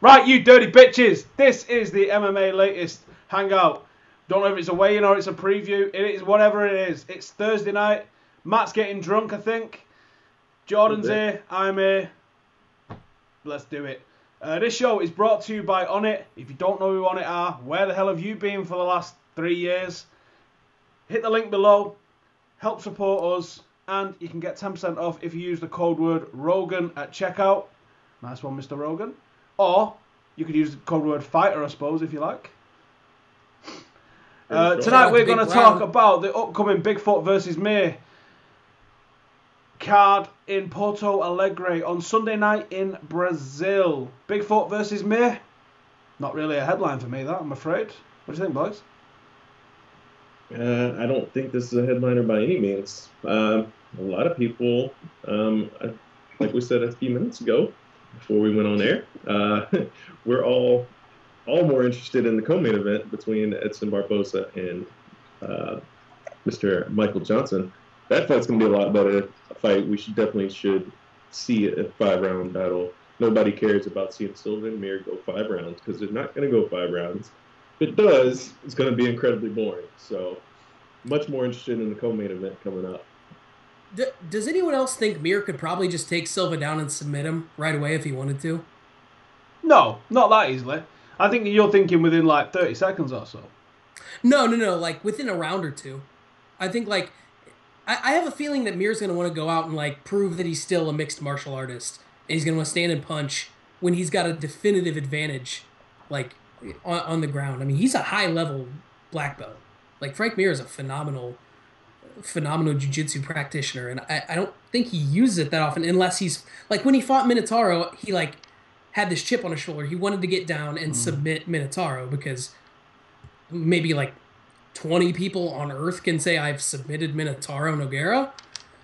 Right, you dirty bitches. This is the MMA latest hangout. Don't know if it's a weigh-in or it's a preview. It is whatever it is. It's Thursday night. Matt's getting drunk, I think. Jordan's here. I'm here. Let's do it. This show is brought to you by On It. If you don't know who On It are, where the hell have you been for the last 3 years? Hit the link below. Help support us. And you can get 10% off if you use the code word Rogan at checkout. Nice one, Mr. Rogan. Or you could use the code word Fighter, I suppose, if you like. Tonight we're going to talk about the upcoming Bigfoot versus Mir card in Porto Alegre on Sunday night in Brazil. Bigfoot versus Mir. Not really a headline for me, that, I'm afraid. What do you think, boys? I don't think this is a headliner by any means. A lot of people, like we said a few minutes ago, before we went on air, we're all more interested in the co-main event between Edson Barbosa and Mr. Michael Johnson. That fight's going to be a lot better fight. We definitely should see a 5-round battle. Nobody cares about seeing Silva and Mir go 5 rounds because they're not going to go 5 rounds. If it does, it's going to be incredibly boring. So much more interested in the co-main event coming up. Does anyone else think Mir could probably just take Silva down and submit him right away if he wanted to? No, not that easily. I think you're thinking within like 30 seconds or so. No. Like within a round or two. I think like I have a feeling that Mir's going to want to go out and like prove that he's still a mixed martial artist. And he's going to want to stand and punch when he's got a definitive advantage like on the ground. I mean, he's a high-level black belt. Like Frank Mir is a phenomenal jiu-jitsu practitioner, and I don't think he uses it that often unless he's like when he fought Minotauro, he like had this chip on his shoulder. He wanted to get down and submit Minotauro because maybe like 20 people on Earth can say I've submitted Minotauro Nogueira.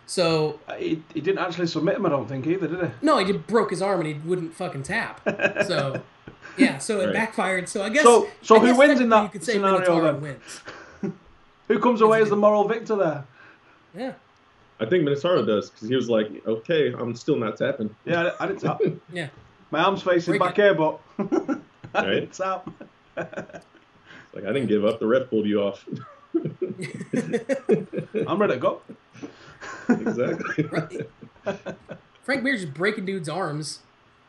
So he didn't actually submit him, I don't think either, did he? No, he just broke his arm and he wouldn't fucking tap. So yeah, so it backfired. So I guess so who wins in that scenario then? Wins. Who comes away as the moral victor there? Yeah. I think Minotauro does, because he was like, okay, I'm still not tapping. Yeah, I didn't tap. Yeah. My arm's facing back here, but I right? didn't tap. Like, I didn't give up. The ref pulled you off. I'm ready to go. Exactly. Right. Frank Mir's just breaking dudes' arms.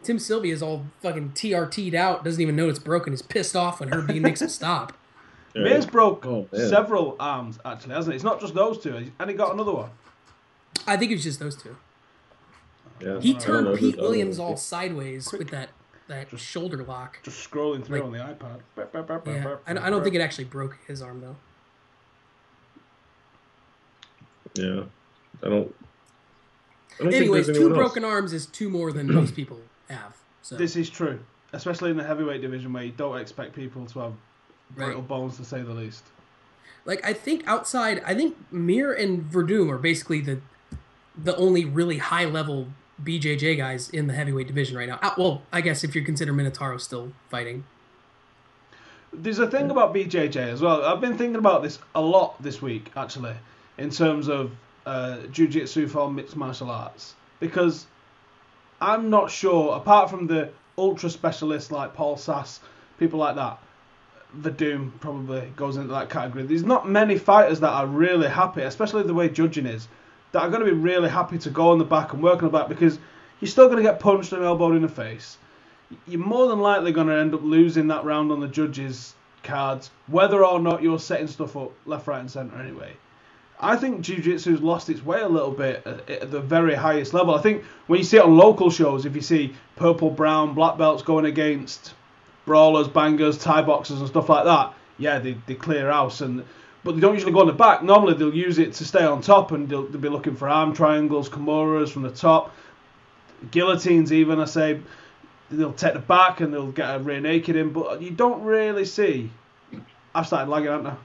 Tim Sylvia's all fucking TRT'd out, doesn't even know it's broken. He's pissed off when Herbie makes him stop. Mir's broke several arms, actually, hasn't he? It's not just those two. And he got another one. I think it was just those two. Yeah, he turned Pete Williams all sideways with that shoulder lock. Just scrolling through on the iPad. Yeah, I don't think it actually broke his arm, though. Yeah. I don't Anyways, think 2 broken arms is 2 more than most people have. So. This is true. Especially in the heavyweight division where you don't expect people to have brittle bones, to say the least. Like, I think Mir and Verdum are basically the only really high-level BJJ guys in the heavyweight division right now. Well, I guess if you consider Minotauro still fighting. There's a thing about BJJ as well. I've been thinking about this a lot this week, actually, in terms of Jiu-Jitsu for mixed martial arts. Because I'm not sure, apart from the ultra specialists like Paul Sass, people like that, Verdum probably goes into that category. There's not many fighters that are really happy, especially the way judging is, that are going to be really happy to go on the back and work on the back, because you're still going to get punched and elbowed in the face. You're more than likely going to end up losing that round on the judges' cards, whether or not you're setting stuff up left, right and centre anyway. I think Jiu-Jitsu's lost its way a little bit at the very highest level. I think when you see it on local shows, if you see purple, brown, black belts going against brawlers, bangers, Thai boxers and stuff like that, yeah, they clear house. But they don't usually go on the back. Normally they'll use it to stay on top, and they'll be looking for arm triangles, kimuras from the top, guillotines even, I say. They'll take the back and they'll get a rear naked in, but you don't really see... I've started lagging, haven't I?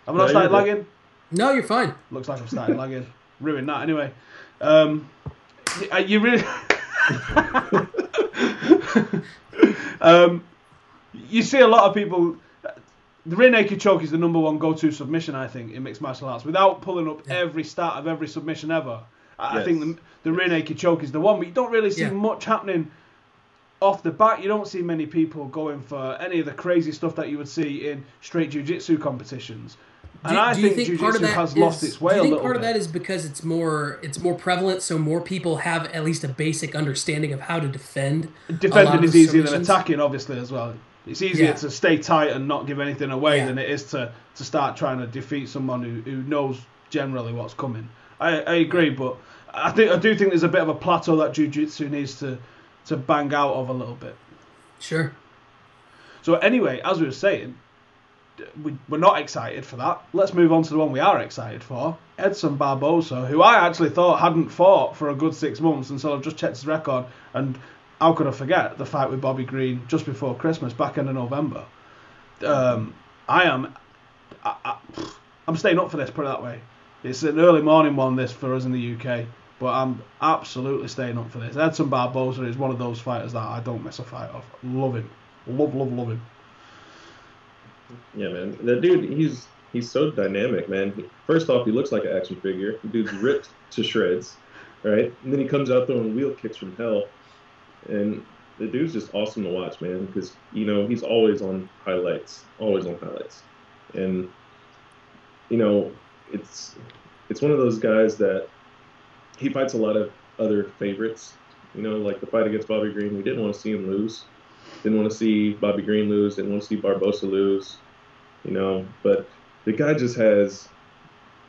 Have I not started lagging? No, you're fine. Looks like I've started lagging. Ruined that anyway. You really... you see a lot of people... The rear naked choke is the number 1 go-to submission, I think, in mixed martial arts. Without pulling up every stat of every submission ever, I think the rear naked choke is the one, but you don't really see much happening off the bat. You don't see many people going for any of the crazy stuff that you would see in straight jiu-jitsu competitions. And I think jiu-jitsu has lost its way a little bit. Do you think part of that is because it's more prevalent, so more people have at least a basic understanding of how to defend? Defending is easier than attacking, obviously, as well. It's easier to stay tight and not give anything away than it is to start trying to defeat someone who knows generally what's coming. I agree, but I do think there's a bit of a plateau that jiu-jitsu needs to bang out of a little bit. Sure. So anyway, as we were saying, we're not excited for that. Let's move on to the one we are excited for. Edson Barbosa, who I actually thought hadn't fought for a good 6 months, and so I've just checked his record, and how could I forget the fight with Bobby Green just before Christmas, back end of November. I'm staying up for this, put it that way. It's an early morning one, this, for us in the UK, but I'm absolutely staying up for this. Edson Barbosa is one of those fighters that I don't miss a fight of. Love him. Love him. Yeah, man. That dude, he's so dynamic, man. First off, he looks like an action figure. The dude's ripped to shreds, right? And then he comes out throwing wheel kicks from hell. And the dude's just awesome to watch, man, because, he's always on highlights. And, it's one of those guys that he fights a lot of other favorites. Like the fight against Bobby Green, we didn't want to see him lose. Didn't want to see Bobby Green lose. Didn't want to see Barbosa lose. But the guy just has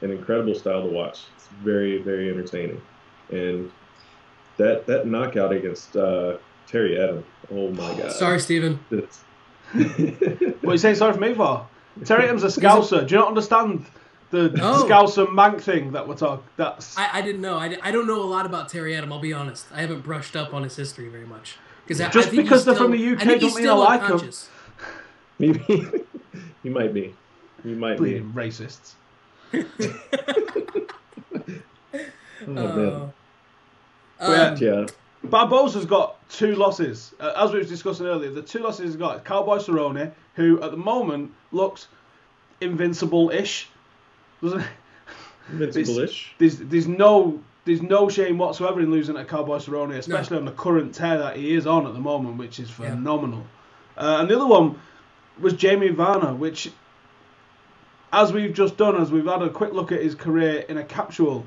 an incredible style to watch. It's very, very entertaining. And that knockout against Terry Adam, oh my God. Sorry, Steven. What are you saying sorry for me for? Terry Adam's a Scouser. Do you not understand the Scouser Mank thing that we're talking? I didn't know. I don't know a lot about Terry Adam, I'll be honest. I haven't brushed up on his history very much. Just because they're from the UK don't mean I like them. Maybe he might be. Bleeding racists. Man. Yeah. Barbosa's got 2 losses. As we were discussing earlier, the 2 losses he's got Cowboy Cerrone, who at the moment looks invincible-ish. Invincible-ish? There's no shame whatsoever in losing to Cowboy Cerrone, especially on the current tear that he is on at the moment, which is phenomenal. And the other one was Jamie Varner, which, as we've just done, as we've had a quick look at his career in a capsule,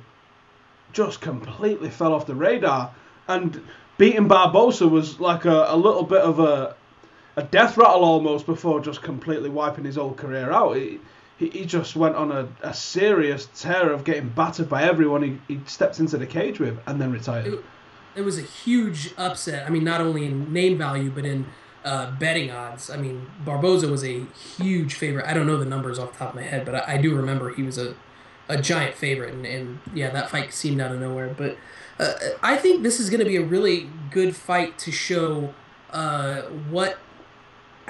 just completely fell off the radar. And beating Barbosa was like a little bit of a death rattle almost before just completely wiping his whole career out. He just went on a serious tear of getting battered by everyone he stepped into the cage with and then retired. It was a huge upset. I mean, not only in name value, but in betting odds. I mean, Barbosa was a huge favorite. I don't know the numbers off the top of my head, but I do remember he was a giant favorite. And that fight seemed out of nowhere. But I think this is going to be a really good fight to show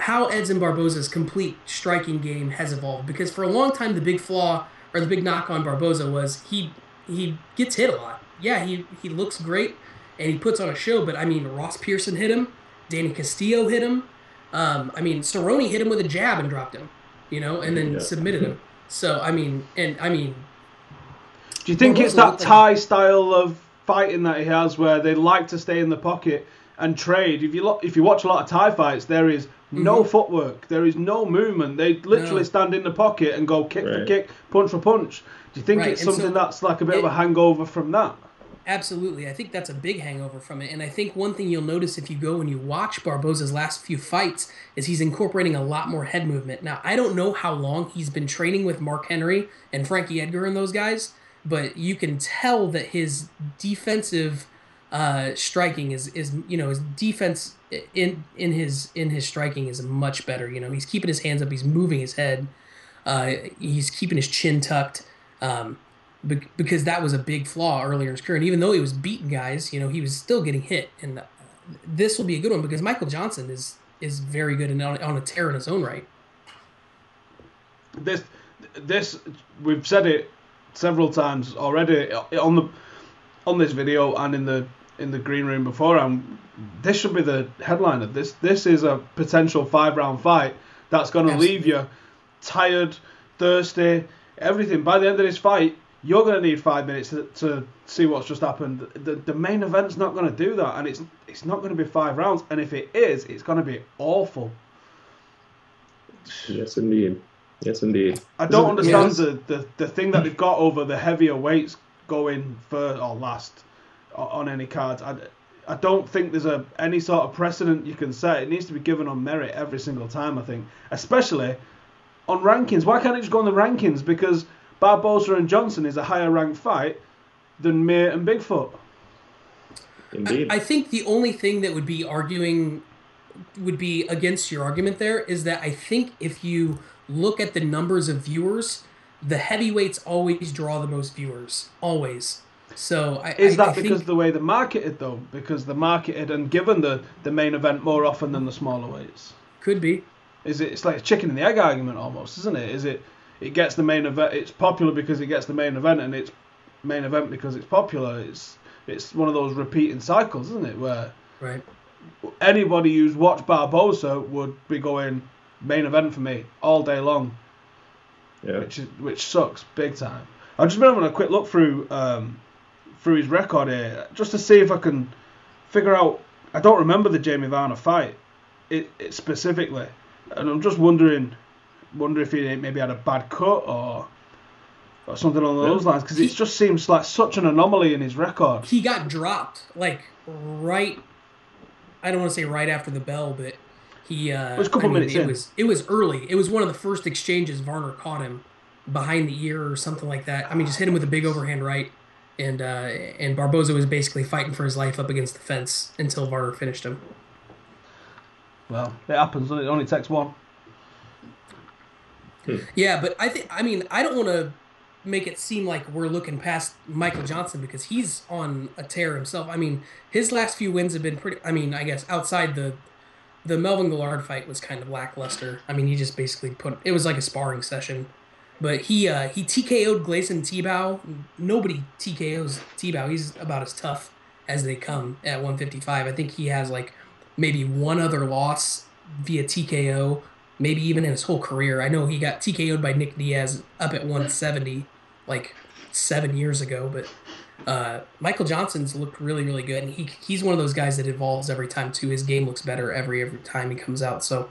how Edson Barbosa's complete striking game has evolved. Because for a long time, the big flaw or the big knock on Barbosa was he gets hit a lot. Yeah, he looks great and he puts on a show, but I mean, Ross Pearson hit him, Danny Castillo hit him. Cerrone hit him with a jab and dropped him, and then submitted him. So do you think Barbosa it's that Thai style of fighting that he has, where they like to stay in the pocket and trade? If you watch a lot of Thai fights, there is no footwork, there is no movement. They literally stand in the pocket and go kick for kick, punch for punch. Do you think it's something that's like a bit of a hangover from that? Absolutely. I think that's a big hangover from it. And I think one thing you'll notice if you go and you watch Barbosa's last few fights is he's incorporating a lot more head movement. Now, I don't know how long he's been training with Mark Henry and Frankie Edgar and those guys, but you can tell that his defensive striking is his defense in his striking is much better. He's keeping his hands up, he's moving his head, he's keeping his chin tucked. Because that was a big flaw earlier in his career. And even though he was beating guys, he was still getting hit. And this will be a good one because Michael Johnson is very good and on a tear in his own right. This we've said it several times already on this video and in the green room beforehand. This should be the headline of this. This is a potential 5-round fight that's going to leave you tired, thirsty, everything. By the end of this fight, you're going to need 5 minutes to see what's just happened. The main event's not going to do that, and it's not going to be 5 rounds. And if it is, it's going to be awful. Yes, indeed. Yes, indeed. I don't understand the thing that they've got over the heavier weights going first or last on any cards. I don't think there's any sort of precedent you can set. It needs to be given on merit every single time, I think. Especially on rankings. Why can't it just go on the rankings? Because Barbosa and Johnson is a higher ranked fight than Mir and Bigfoot. Indeed. I think the only thing that would be against your argument there is that I think if you look at the numbers of viewers, the heavyweights always draw the most viewers. Always. So Is that because the way they're marketed, though? Because they're marketed and given the main event more often than the smaller weights? Could be. It's like a chicken and the egg argument almost, isn't it? It gets the main event, it's popular because it gets the main event, and it's main event because it's popular. It's one of those repeating cycles, isn't it? Where right. Anybody who's watched Barbosa would be going main event for me all day long. Yeah. Which sucks big time. I've just been having a quick look through his record here just to see if I can figure out. I don't remember the Jamie Varner fight it specifically, and I'm just wondering if he maybe had a bad cut or something along those lines, because it just seems like such an anomaly in his record. He got dropped like right. I don't want to say right after the bell, but he. It was a couple minutes in. It was early. It was one of the first exchanges Varner caught him behind the ear or something like that. I mean, just hit him with a big overhand right, and Barbosa was basically fighting for his life up against the fence until Varner finished him. Well, it happens. It only takes one. Yeah, but I don't want to make it seem like we're looking past Michael Johnson because he's on a tear himself. I mean, his last few wins have been pretty. I mean, I guess outside the Melvin Gillard fight was kind of lackluster. I mean, he just basically it was like a sparring session. But he TKO'd Gleison Tebow. Nobody TKOs Tebow. He's about as tough as they come at 155. I think he has like maybe one other loss via TKO, maybe even in his whole career. I know he got TKO'd by Nick Diaz up at 170 like 7 years ago. But Michael Johnson's looked really, really good. And he's one of those guys that evolves every time too. His game looks better every time he comes out. So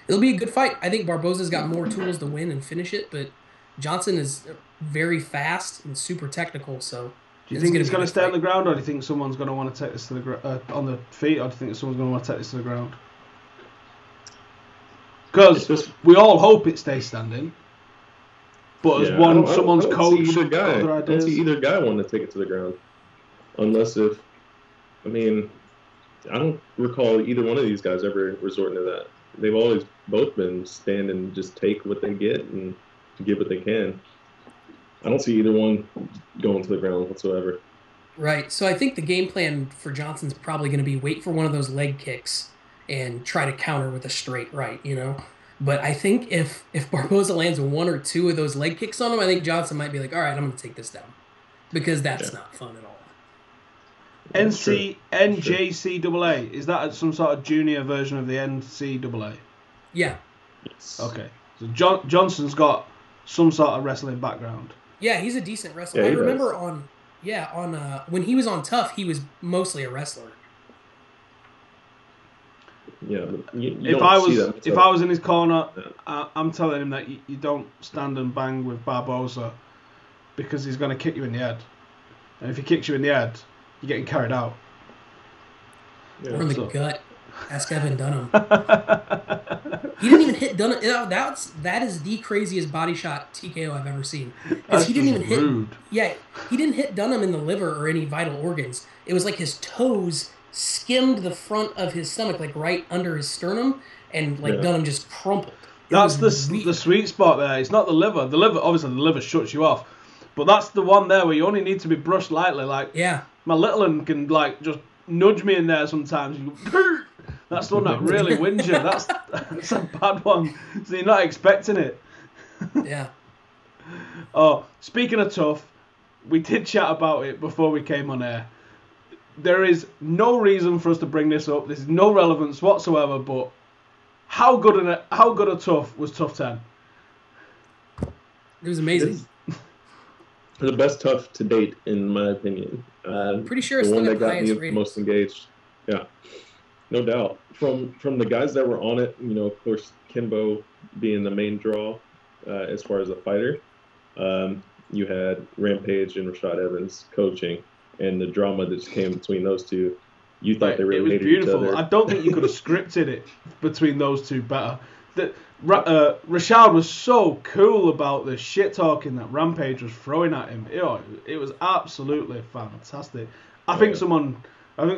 it'll be a good fight. I think Barbosa's got more tools to win and finish it, but Johnson is very fast and super technical, so... Do you think he's going to stay on the ground, or do you think someone's going to want to take this to the on the feet, or do you think someone's going to want to take this to the ground? Because we all hope it stays standing, but as someone's coach... I don't see either guy wanting to take it to the ground. Unless I don't recall either one of these guys ever resorting to that. They've always both been stand and just take what they get and get what they can. I don't see either one going to the ground whatsoever. Right. So I think the game plan for Johnson's probably going to be wait for one of those leg kicks and try to counter with a straight right, you know? But I think if Barbosa lands one or two of those leg kicks on him, I think Johnson might be like, all right, I'm going to take this down. Because that's not fun at all. NJCAA, is that some sort of junior version of the NCAA? Yeah. Yes. Okay. So Johnson's got some sort of wrestling background. Yeah, he's a decent wrestler. Yeah, I remember when he was on Tough, he was mostly a wrestler. Yeah, if I was in his corner, I'm telling him that you don't stand and bang with Barbosa because he's going to kick you in the head. And if he kicks you in the head, you're getting carried out. Yeah. Or in the gut. Ask Evan Dunham. He didn't even hit Dunham. That is the craziest body shot TKO I've ever seen. Because he didn't even hit. Yeah, he didn't hit Dunham in the liver or any vital organs. It was like his toes skimmed the front of his stomach, like right under his sternum, and Dunham just crumpled. That's the sweet spot there. It's not the liver. The liver, obviously, the liver shuts you off, but that's the one there where you only need to be brushed lightly. Like my little one can just nudge me in there sometimes. That's the one that really wins you. That's a bad one. So you're not expecting it. Yeah. Oh, speaking of tough, we did chat about it before we came on air. There is no reason for us to bring this up. There's no relevance whatsoever. But how good a tough was Tough 10? It was amazing. The best tough to date, in my opinion. Pretty sure The it's one still that got the got me highest the ratings. most engaged. Yeah, no doubt. From the guys that were on it, of course, Kimbo being the main draw as far as a fighter. You had Rampage and Rashad Evans coaching, and the drama that just came between those two. You thought they It really was hated beautiful. each other. I don't think you could have scripted it between those two better. Rashad was so cool about the shit talking that Rampage was throwing at him. It was absolutely fantastic. I think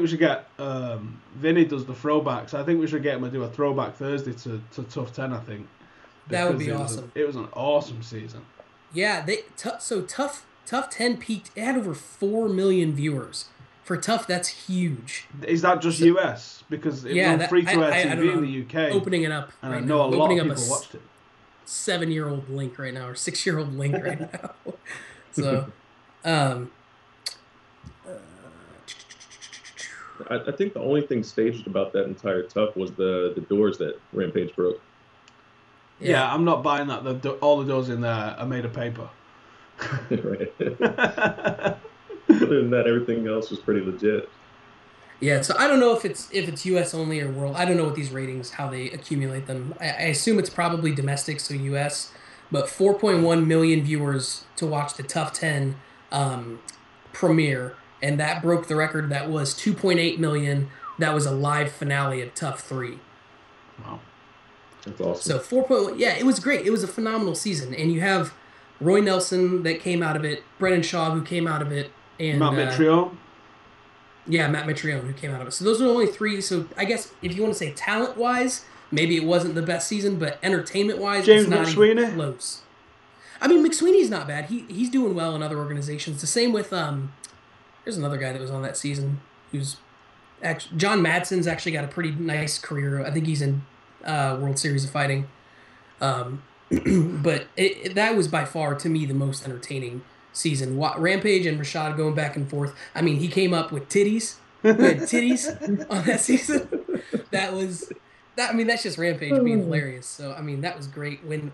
we should get Vinny does the throwbacks. I think we should get him to do a throwback Thursday to Tough 10. I think That would be because awesome. It was an awesome season. Yeah, Tough 10 peaked. It had over 4 million viewers. For Tough, that's huge. Is that just US? Because it was free to air TV in the UK. Opening it up and right I know now. a lot of people watched it. 7-year-old link right now, or 6-year-old link right now. So, I think the only thing staged about that entire Tough was the doors that Rampage broke. Yeah, I'm not buying that. All the doors in there are made of paper. Right. Other than that, everything else was pretty legit. Yeah, so I don't know if it's US only or world. I don't know what these ratings, how they accumulate them. I assume it's probably domestic, so US. But 4.1 million viewers to watch the Tough 10 premiere, and that broke the record that was 2.8 million. That was a live finale of Tough 3. Wow. That's awesome. So 4.1, yeah, it was great. It was a phenomenal season. And you have Roy Nelson that came out of it, Brennan Shaw who came out of it, and Matt Mitrione. Yeah, Matt Mitrione who came out of it. So those are only 3. So I guess if you want to say talent-wise, maybe it wasn't the best season, but entertainment-wise, James it's not McSweeney? even close. I mean, McSweeney's not bad. He's doing well in other organizations. The same with there's another guy that was on that season who's actually John Madsen's actually got a pretty nice career. I think he's in World Series of Fighting. But that was by far, to me, the most entertaining season. Rampage and Rashad going back and forth. I mean, he came up with titties. We had titties on that season. I mean, that's just Rampage being hilarious. So, I mean, that was great. When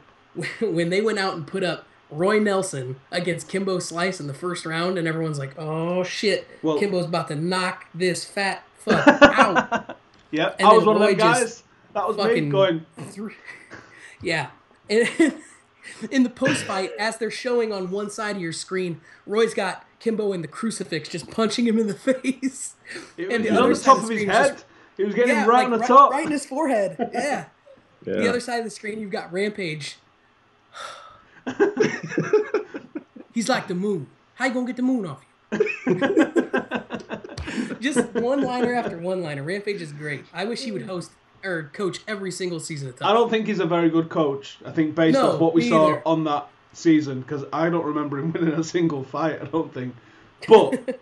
they went out and put up Roy Nelson against Kimbo Slice in the first round, and everyone's like, oh, shit, Kimbo's about to knock this fat fuck out. Yep, I was one of them guys. That was me going. Yeah. And in the post-fight, as they're showing on one side of your screen, Roy's got Kimbo in the crucifix, just punching him in the face. And the on the top of his head. He was getting him right on the top. Right in his forehead. Yeah. The other side of the screen, you've got Rampage. He's like the moon. How you gonna get the moon off you? Just one-liner after one-liner. Rampage is great. I wish he would host or coach every single season of Tough. I don't think he's a very good coach. I think based off what we saw on that season, because I don't remember him winning a single fight, I don't think. But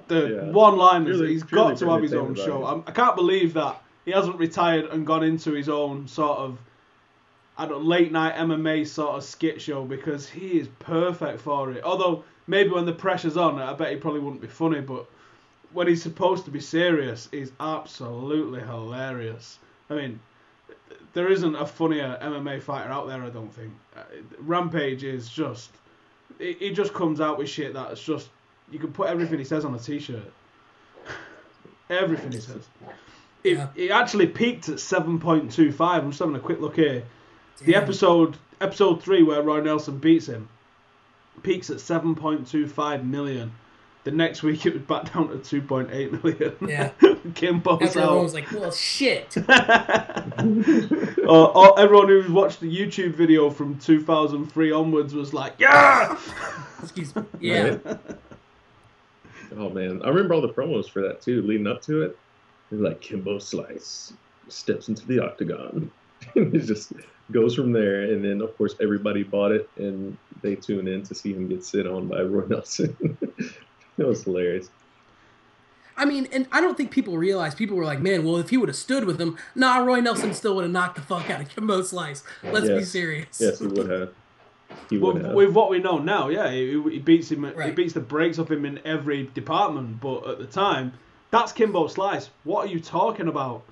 the one-liners, he's got to have his own show. I can't believe that he hasn't retired and gone into his own sort of late-night MMA sort of skit show, because he is perfect for it. Although, maybe when the pressure's on, I bet he probably wouldn't be funny, but when he's supposed to be serious, he's absolutely hilarious. I mean, there isn't a funnier MMA fighter out there, I don't think. Rampage is just... He just comes out with shit that's just... You can put everything he says on a t-shirt. Everything he says. It actually peaked at 7.25. I'm just having a quick look here. Damn. The episode 3 where Roy Nelson beats him peaks at 7.25 million. The next week it was back down to 2.8 million. Yeah. Kimbo's out. Everyone was like, well, shit. Everyone who watched the YouTube video from 2003 onwards was like, yeah! Excuse me. Yeah. Oh, man. I remember all the promos for that, too, leading up to it. It was like, Kimbo Slice steps into the octagon. It just goes from there. And then, of course, everybody bought it, and they tune in to see him get sit on by Roy Nelson. That was hilarious. I mean, and I don't think people realize. People were like, man, well, if he would have stood with him, Roy Nelson still would have knocked the fuck out of Kimbo Slice. Let's be serious. Yes, he would have. With what we know now, he beats him. Right. He beats the brakes off him in every department. But at the time, that's Kimbo Slice. What are you talking about?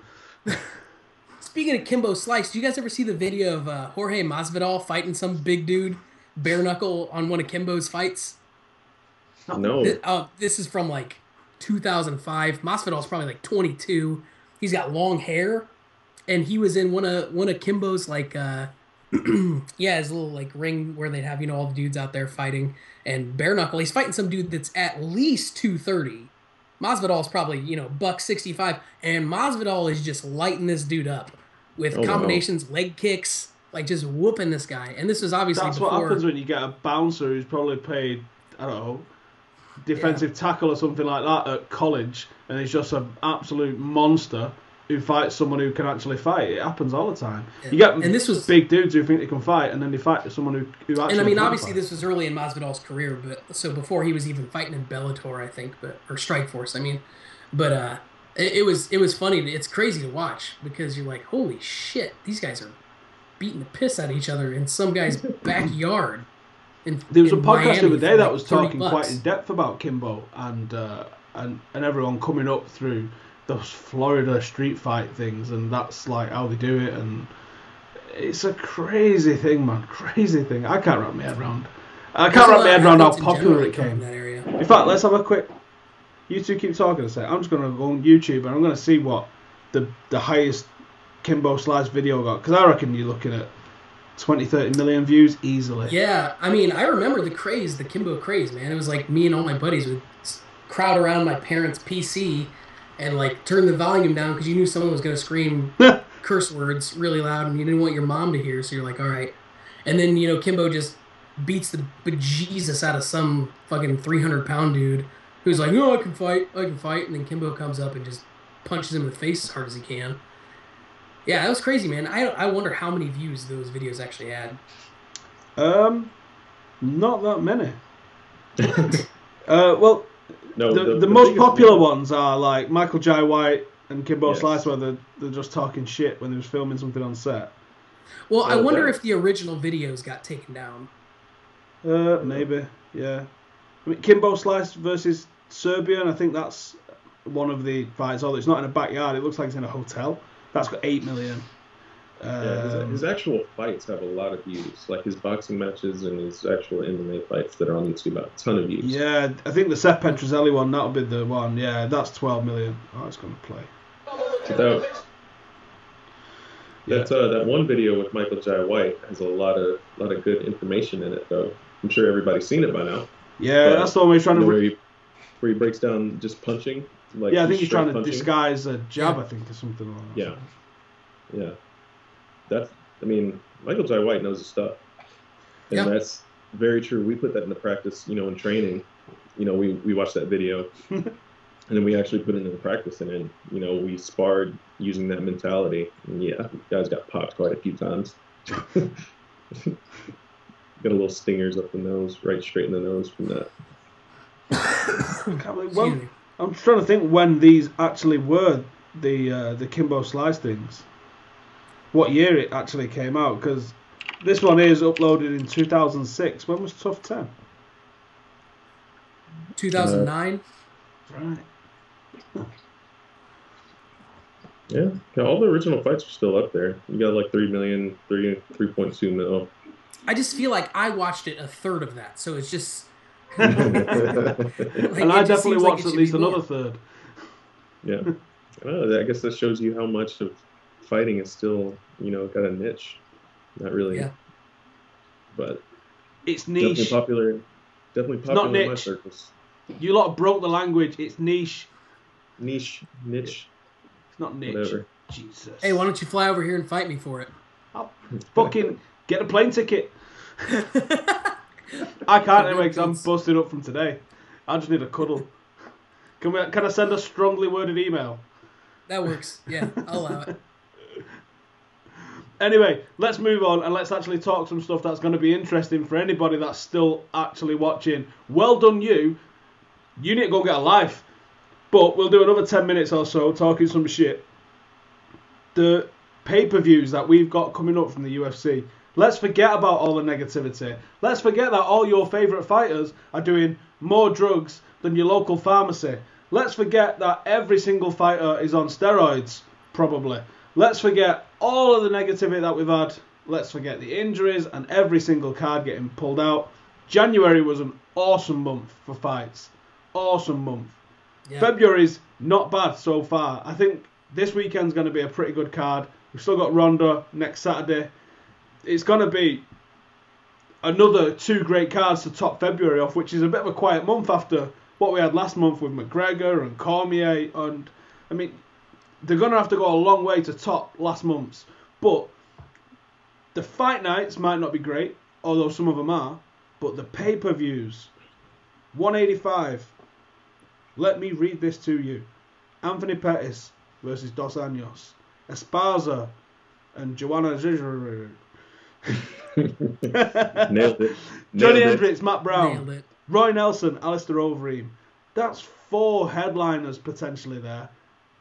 Speaking of Kimbo Slice, do you guys ever see the video of Jorge Masvidal fighting some big dude bare knuckle on one of Kimbo's fights? No. This is from like 2005. Masvidal's probably like 22. He's got long hair, and he was in one of Kimbo's like his little like ring where they'd have all the dudes out there fighting, and bare knuckle. He's fighting some dude that's at least 230. Masvidal's probably buck 65, and Masvidal is just lighting this dude up with combinations, leg kicks, like just whooping this guy. And this was obviously That's before... what happens when you get a bouncer who's probably paid, I don't know, defensive tackle or something like that at college, and he's just an absolute monster who fights someone who can actually fight. It happens all the time. Yeah. You get and this was big dudes who think they can fight, and then they fight someone who actually. And I mean, can obviously, fight. this was early in Masvidal's career, but so before he was even fighting in Bellator, I think, or Strikeforce, I mean, but it was funny. It's crazy to watch because you're like, holy shit, these guys are beating the piss out of each other in some guy's backyard. There was a podcast the other day that was $30. talking quite in depth about Kimbo and everyone coming up through those Florida street fight things, and that's like how they do it, and it's a crazy thing, man, crazy thing. I can't wrap my head around. I can't wrap my head around how popular it came. In fact, let's have a quick. You two keep talking a sec. I'm just gonna go on YouTube and I'm gonna see what the highest Kimbo Slice video got, because I reckon you're looking at 20-30 million views easily. Yeah, I mean, I remember the Kimbo craze, man. It was like me and all my buddies would crowd around my parents' PC and like turn the volume down because you knew someone was going to scream curse words really loud and you didn't want your mom to hear, so you're like, all right. And then, Kimbo just beats the bejesus out of some fucking 300-pound dude who's like, no, I can fight. And then Kimbo comes up and just punches him in the face as hard as he can. Yeah, that was crazy, man. I wonder how many views those videos actually had. Not that many. Well, no, the most popular ones are like Michael Jai White and Kimbo Slice, where they're just talking shit when they was filming something on set. Well, I wonder if the original videos got taken down. Maybe, yeah. I mean, Kimbo Slice versus Serbia, and I think that's one of the fights. Although it's not in a backyard, it looks like it's in a hotel. That's got 8 million. His actual fights have a lot of views. Like his boxing matches and his actual MMA fights that are on YouTube have a ton of views. Yeah, I think the Seth Petrozelli one, that'll be the one. Yeah, that's 12 million. Oh, it's going to play. That one video with Michael Jai White has a lot of good information in it, though. I'm sure everybody's seen it by now. Yeah, that's the one we're trying to... Where he breaks down just punching. Like I think he's trying to disguise a jab, I think, or something like that. Yeah. Michael Jai White knows his stuff. And that's very true. We put that into practice, in training. We watched that video. And then we actually put it into practice. And then, we sparred using that mentality. And guys got popped quite a few times. Got a little stingers up the nose, right straight in the nose from that. I'm trying to think when these actually were the Kimbo Slice things. What year it actually came out, because this one is uploaded in 2006. When was Tough 10? 2009. Right. Yeah, all the original fights are still up there. You got like 3 million, 3.2 mil. I just feel like I watched it a third of that, so it's just... And I definitely watched at least another third. Yeah. I guess that shows you how much of fighting is still, got a niche. Not really. Yeah. But it's niche. Definitely popular in my circles. You lot broke the language. It's niche. Niche. It's not niche. Whatever. Jesus. Hey, why don't you fly over here and fight me for it? I'll fucking get a plane ticket. I can't anyway because I'm busted up from today. I just need a cuddle. Can I send a strongly worded email? That works. Yeah, I'll allow it. Anyway, let's move on and let's actually talk some stuff that's going to be interesting for anybody that's still actually watching. Well done you. You need to go get a life. But we'll do another 10 minutes or so talking some shit. The pay-per-views that we've got coming up from the UFC. Let's forget about all the negativity. Let's forget that all your favourite fighters are doing more drugs than your local pharmacy. Let's forget that every single fighter is on steroids, probably. Let's forget all of the negativity that we've had. Let's forget the injuries and every single card getting pulled out. January was an awesome month for fights. Awesome month. Yeah. February's not bad so far. I think this weekend's going to be a pretty good card. We've still got Ronda next Saturday. It's going to be another 2 great cards to top February off, which is a bit of a quiet month after what we had last month with McGregor and Cormier. And I mean, they're going to have to go a long way to top last month's. But the fight nights might not be great, although some of them are. But the pay-per-views, 185. Let me read this to you. Anthony Pettis versus Dos Anjos. Esparza and Joanna Zizzer. Nailed it. Johnny Hendricks, Matt Brown. Nailed it. Roy Nelson, Alistair Overeem. That's 4 headliners potentially there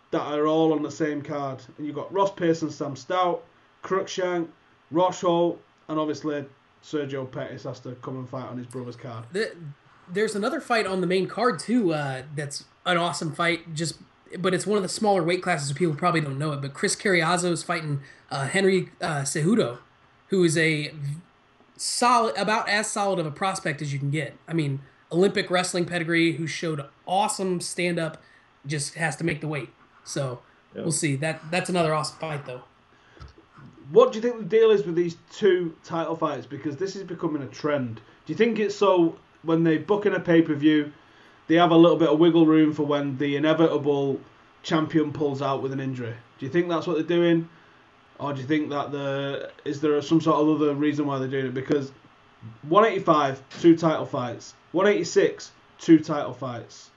that are all on the same card. And you've got Ross Pearson, Sam Stout, Cruikshank, Rosh Holt, and obviously Sergio Pettis has to come and fight on his brother's card. There's another fight on the main card too. That's an awesome fight. But it's one of the smaller weight classes. People probably don't know it. But Chris Carriazo is fighting Henry Cejudo, who is about as solid of a prospect as you can get. I mean, Olympic wrestling pedigree, who showed awesome stand up, just has to make the weight. So We'll see. That's another awesome fight though. What do you think the deal is with these 2 title fights? Because this is becoming a trend. Do you think it's so when they book in a pay-per-view, they have a little bit of wiggle room for when the inevitable champion pulls out with an injury? Do you think that's what they're doing? Or do you think that is there some sort of other reason why they're doing it? Because 185, 2 title fights. 186, 2 title fights.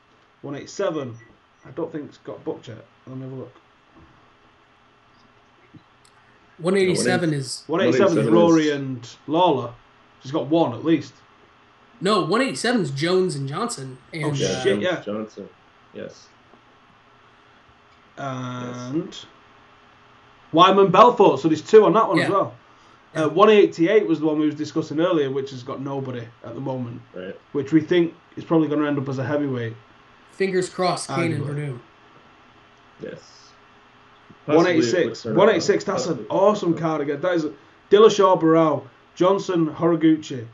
187, I don't think it's got booked yet. Let me have a look. 187 is... 187 is Rory and Lawler. She's got 1 at least. No, 187 is Jones and Johnson. And, yeah. Johnson, yes. And Wyman Belfort, so there's 2 on that one as well. 188 was the one we was discussing earlier, which has got nobody at the moment. Right. Which we think is probably going to end up as a heavyweight. Fingers crossed, Kane and Purdue. Yes. 186, that's an awesome card again. That is Dillashaw Barao, Johnson Horiguchi,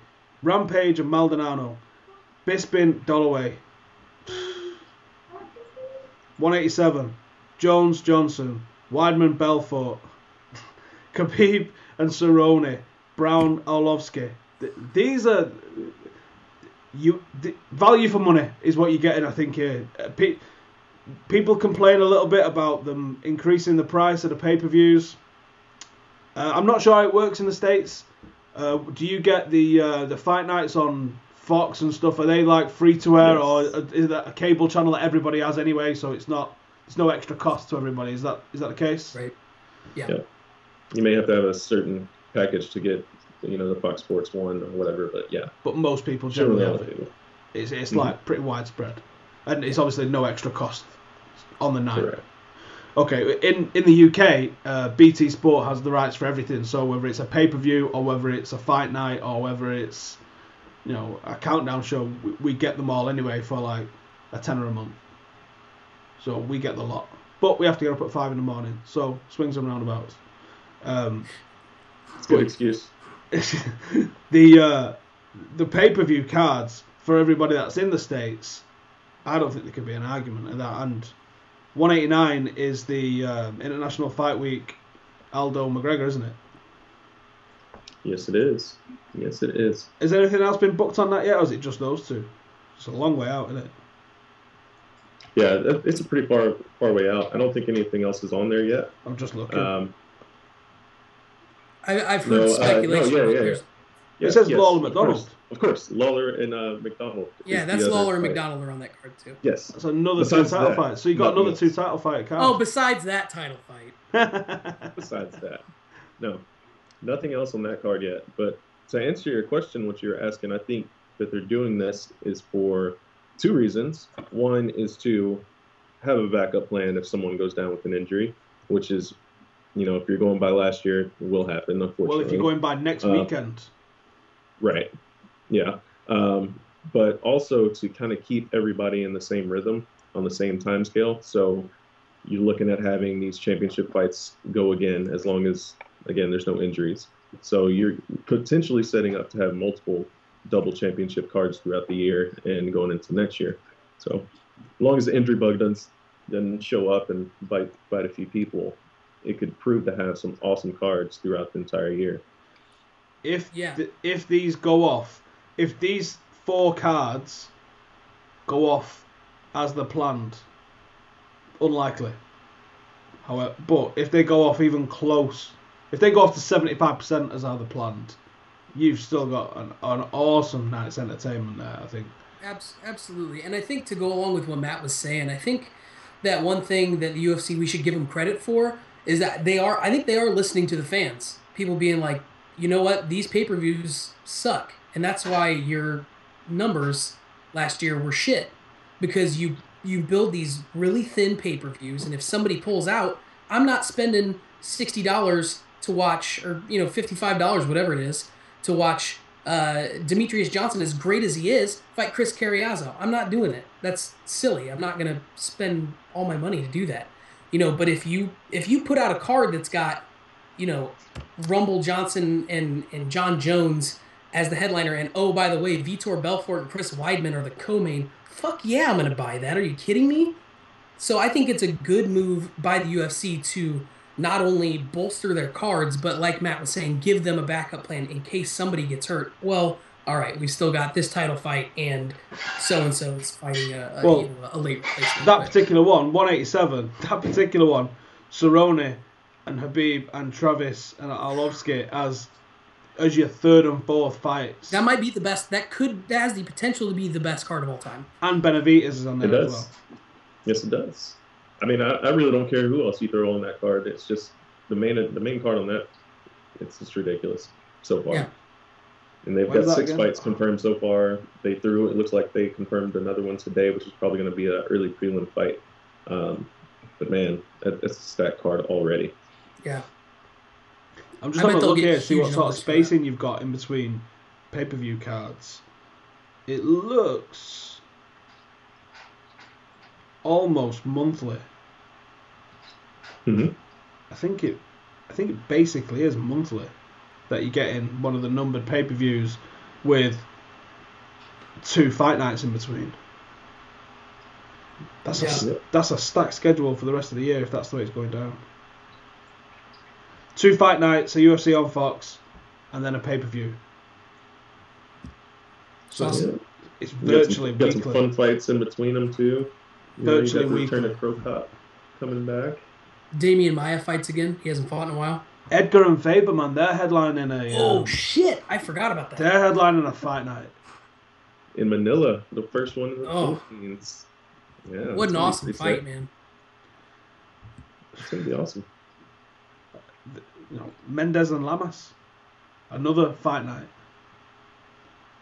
Rampage and Maldonado, Bisping Dollaway. 187, Jones Johnson, Weidman Belfort, Khabib and Cerrone, Brown Arlovsky. These are value for money is what you're getting, I think, here. People complain a little bit about them increasing the price of the pay-per-views. I'm not sure how it works in the States. Do you get the fight nights on Fox and stuff? Are they like free to air, or is that a cable channel that everybody has anyway? So it's no extra cost to everybody. Is that the case? Right. Yeah. You may have to have a certain package to get the Fox Sports 1 or whatever, but yeah. But most people generally have it. It's like pretty widespread, and it's obviously no extra cost on the night. Correct. Okay, in the UK, BT Sport has the rights for everything. So whether it's a pay-per-view or whether it's a fight night or whether it's a countdown show, we get them all anyway for like a tenner a month. So we get the lot, but we have to get up at 5 a.m. So swings and roundabouts. It's a good excuse. The pay-per-view cards for everybody that's in the States, I don't think there could be an argument of that. And 189 is the International Fight Week Aldo McGregor, isn't it? Yes, it is. Yes, it is. Has anything else been booked on that yet, or is it just those 2? It's a long way out, isn't it? Yeah, it's a pretty far way out. I don't think anything else is on there yet. I'm just looking. I've heard speculation. It says Lawler McDonald. Of course, Lawler and McDonald. Yeah, that's Lawler and McDonald are on that card too. Yes. That's another 2 title fight. So you got another 2 title fight card. Oh, besides that title fight. Besides that. No. Nothing else on that card yet. But to answer your question, what you're asking, I think that they're doing this is for 2 reasons. One is to have a backup plan if someone goes down with an injury, which is, if you're going by last year, it will happen, unfortunately. Well, if you're going by next weekend. Right. Yeah. But also to kind of keep everybody in the same rhythm on the same time scale. So you're looking at having these championship fights go again as long as, again, there's no injuries. So you're potentially setting up to have multiple double championship cards throughout the year and going into next year. So as long as the injury bug doesn't show up and bite a few people, it could prove to have some awesome cards throughout the entire year. If these go off, if these 4 cards go off as they're planned, unlikely. However, but if they go off even close, if they go off to 75% as how they're planned, you've still got an awesome night's entertainment there, I think. Absolutely. And I think to go along with what Matt was saying, I think that one thing that the UFC we should give them credit for is that I think they are listening to the fans. People being like, you know what, these pay-per-views suck. And that's why your numbers last year were shit. Because you build these really thin pay-per-views, and if somebody pulls out, I'm not spending $60 to watch, or $55, whatever it is, to watch Demetrius Johnson, as great as he is, fight Chris Carriazo. I'm not doing it. That's silly. I'm not gonna spend all my money to do that. But if you put out a card that's got, Rumble Johnson and John Jones as the headliner, and oh, by the way, Vitor Belfort and Chris Weidman are the co-main, fuck yeah, I'm going to buy that. Are you kidding me? So I think it's a good move by the UFC to not only bolster their cards, but like Matt was saying, give them a backup plan in case somebody gets hurt. Well, all right, we've still got this title fight, and so-and-so is fighting a late replacement. That particular one, 187, that particular one, Cerrone and Habib and Travis and Arlovsky as your third and fourth fights. That might be the best. That has the potential to be the best card of all time. And Benavidez is on there as well. Yes, it does. I mean, I really don't care who else you throw on that card. It's just the main card on that. It's just ridiculous so far. Yeah. And they've got 6 fights confirmed so far. It looks like they confirmed another one today, which is probably going to be an early prelim fight. But man, that's a stacked card already. Yeah. I'm just having a look here to see what sort of spacing you've got in between pay-per-view cards. It looks almost monthly. Mm-hmm. I think it basically is monthly that you get in one of the numbered pay-per-views with 2 fight nights in between. That's a stacked schedule for the rest of the year if that's the way it's going down. 2 fight nights, a UFC on Fox, and then a pay-per-view. So it's virtually weekly. Got some fun fights in between them too. Virtually weekly. Return of Pro Cop coming back. Damian Maia fights again. He hasn't fought in a while. Edgar and Faber, man, they're headlining a... oh, shit! I forgot about that. They're headlining a fight night. In Manila, the first one in the Philippines. Yeah, what an awesome fight, man. It's going to be awesome. Mendez and Lamas, another fight night.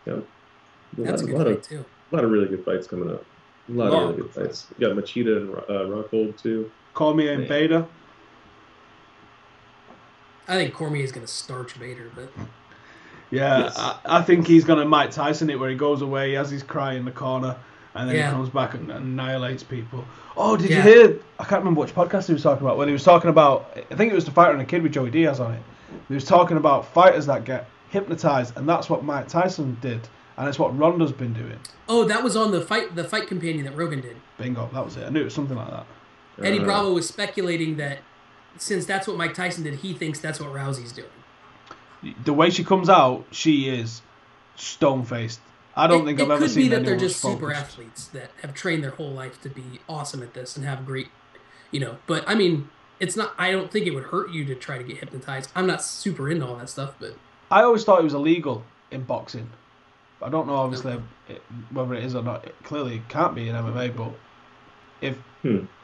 Yeah, that's a good fight too. A lot of really good fights coming up. A lot of really good fights. You got Machida and Rockhold too. Cormier and Bader. I think Cormier is going to starch Bader, but yeah, yes. I think he's going to Mike Tyson it, where he goes away as he's crying in the corner, and then he comes back and annihilates people. Oh, did you hear? I can't remember which podcast he was talking about. When he was talking about, I think it was The Fighter and a Kid with Joey Diaz on it. He was talking about fighters that get hypnotized, and that's what Mike Tyson did, and it's what Ronda's been doing. Oh, that was on the fight companion that Rogan did. Bingo, that was it. I knew it was something like that. Eddie Bravo was speculating that since that's what Mike Tyson did, he thinks that's what Rousey's doing. The way she comes out, she is stone-faced. I don't think I've ever seen anyone. It could be that they're just focused. Super athletes that have trained their whole life to be awesome at this and have great, But I mean, it's not. I don't think it would hurt you to try to get hypnotized. I'm not super into all that stuff, but I always thought it was illegal in boxing. I don't know, obviously, whether it is or not. It clearly can't be in MMA, but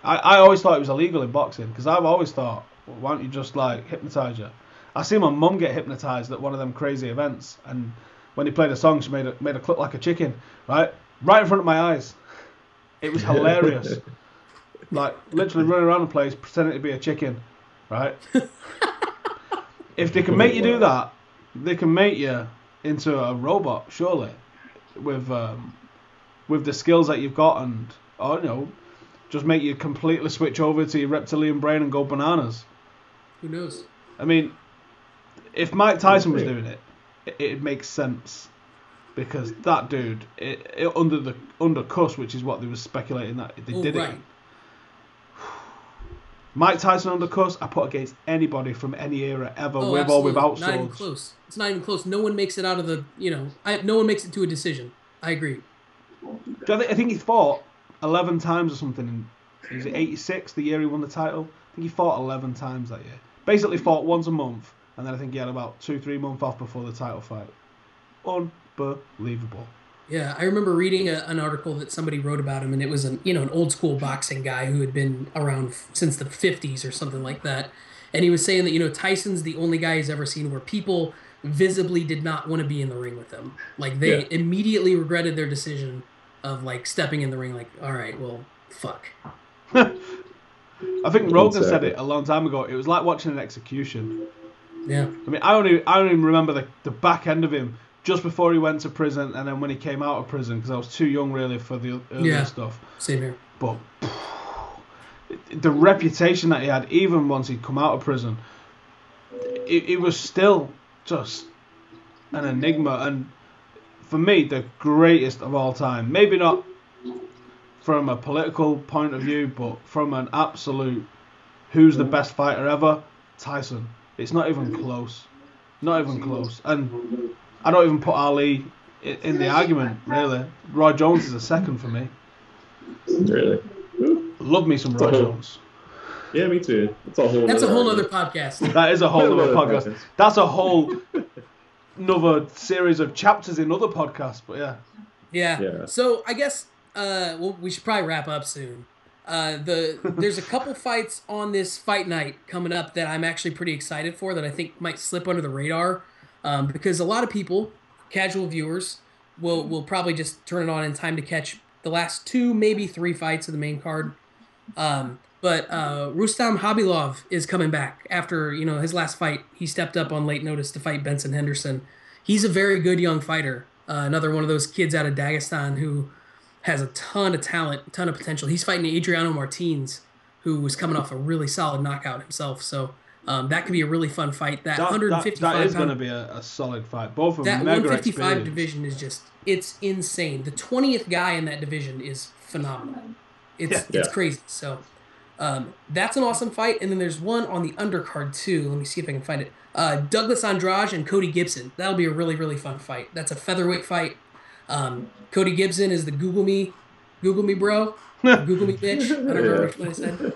I always thought it was illegal in boxing because I've always thought, well, why don't you just hypnotize you? I see my mum get hypnotized at one of them crazy events, and when he played a song, she made a clip like a chicken, right in front of my eyes. It was hilarious. Literally running around the place pretending to be a chicken, right? If they can make you do that, they can make you into a robot, surely, with the skills that you've got, and just make you completely switch over to your reptilian brain and go bananas. Who knows? I mean, if Mike Tyson was doing it, it makes sense because that dude under cuss, which is what they were speculating that they did it. Mike Tyson under cuss, I put against anybody from any era ever, with absolutely. or without not even swords. close. It's not even close. No one makes it out of the no one makes it to a decision. I agree. I think he fought 11 times or something. Is it 86, the year he won the title? I think he fought 11 times that year. Basically fought once a month, and then I think he had about 2-3 months off before the title fight. Unbelievable. Yeah, I remember reading an article that somebody wrote about him, and it was an old school boxing guy who had been around since the 50s or something like that. And he was saying that Tyson's the only guy he's ever seen where people visibly did not want to be in the ring with him. Like they immediately regretted their decision of like stepping in the ring. Like, all right, well, fuck. I think Rogan said it a long time ago. It was like watching an execution. Yeah. I mean, I don't even remember the back end of him just before he went to prison, and then when he came out of prison, because I was too young really for the earlier stuff. Same here. But the reputation that he had, even once he'd come out of prison, it was still just an enigma, and for me, the greatest of all time. Maybe not from a political point of view, but from an absolute who's the best fighter ever, Tyson. It's not even close. Not even close. And I don't even put Ali in the argument, really. Roy Jones is a second for me. Really? Love me some Roy Jones. Yeah, me too. That's a whole other podcast. That is a whole other podcast. That's a whole another series of chapters in other podcasts, but yeah. Yeah. So I guess we should probably wrap up soon. There's a couple fights on this fight night coming up that I'm actually pretty excited for that I think might slip under the radar, because a lot of people, casual viewers, will probably just turn it on in time to catch the last 2, maybe 3 fights of the main card. But Rustam Khabilov is coming back after his last fight. He stepped up on late notice to fight Benson Henderson. He's a very good young fighter. Another one of those kids out of Dagestan who has a ton of talent, ton of potential. He's fighting Adriano Martins, who was coming off a really solid knockout himself. So that could be a really fun fight. That 155 that is going to be a solid fight. Both of them. That 155 division is it's insane. The 20th guy in that division is phenomenal. It's crazy. So that's an awesome fight. And then there's one on the undercard too. Let me see if I can find it. Douglas Andrade and Cody Gibson. That'll be a really, really fun fight. That's a featherweight fight. Cody Gibson is the Google me bro. Google me bitch. I don't remember which one I said.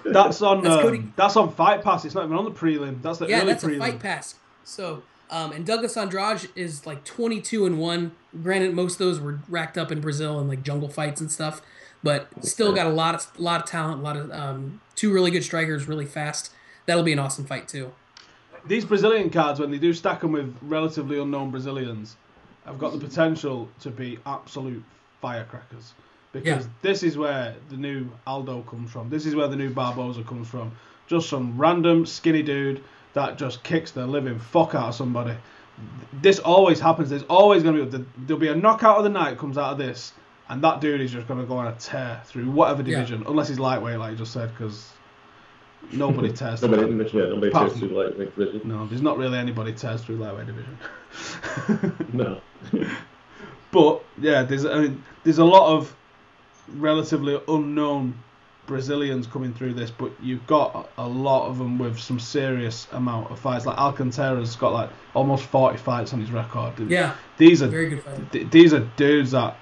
That's on Fight Pass. It's not even on the prelim. That's the early that's prelim. A Fight Pass. So and Douglas Andrade is like 22-1. Granted, most of those were racked up in Brazil and like jungle fights and stuff, but still got a lot of talent, a lot of 2 really good strikers, really fast. That'll be an awesome fight too. These Brazilian cards, when they do stack them with relatively unknown Brazilians, have got the potential to be absolute firecrackers. Because this is where the new Aldo comes from. This is where the new Barbosa comes from. Just some random skinny dude that just kicks the living fuck out of somebody. This always happens. There's always going to be... There'll be a knockout of the night comes out of this, and that dude is just going to go on a tear through whatever division. Unless he's lightweight, like you just said, because nobody tears through nobody tears through the lightweight division. No, there's not really anybody tears through lightweight division. No. But, yeah, there's a lot of relatively unknown Brazilians coming through this, but you've got a lot of them with some serious amount of fights. Like Alcantara's got like almost 40 fights on his record. Yeah, these are very good fight. These are dudes that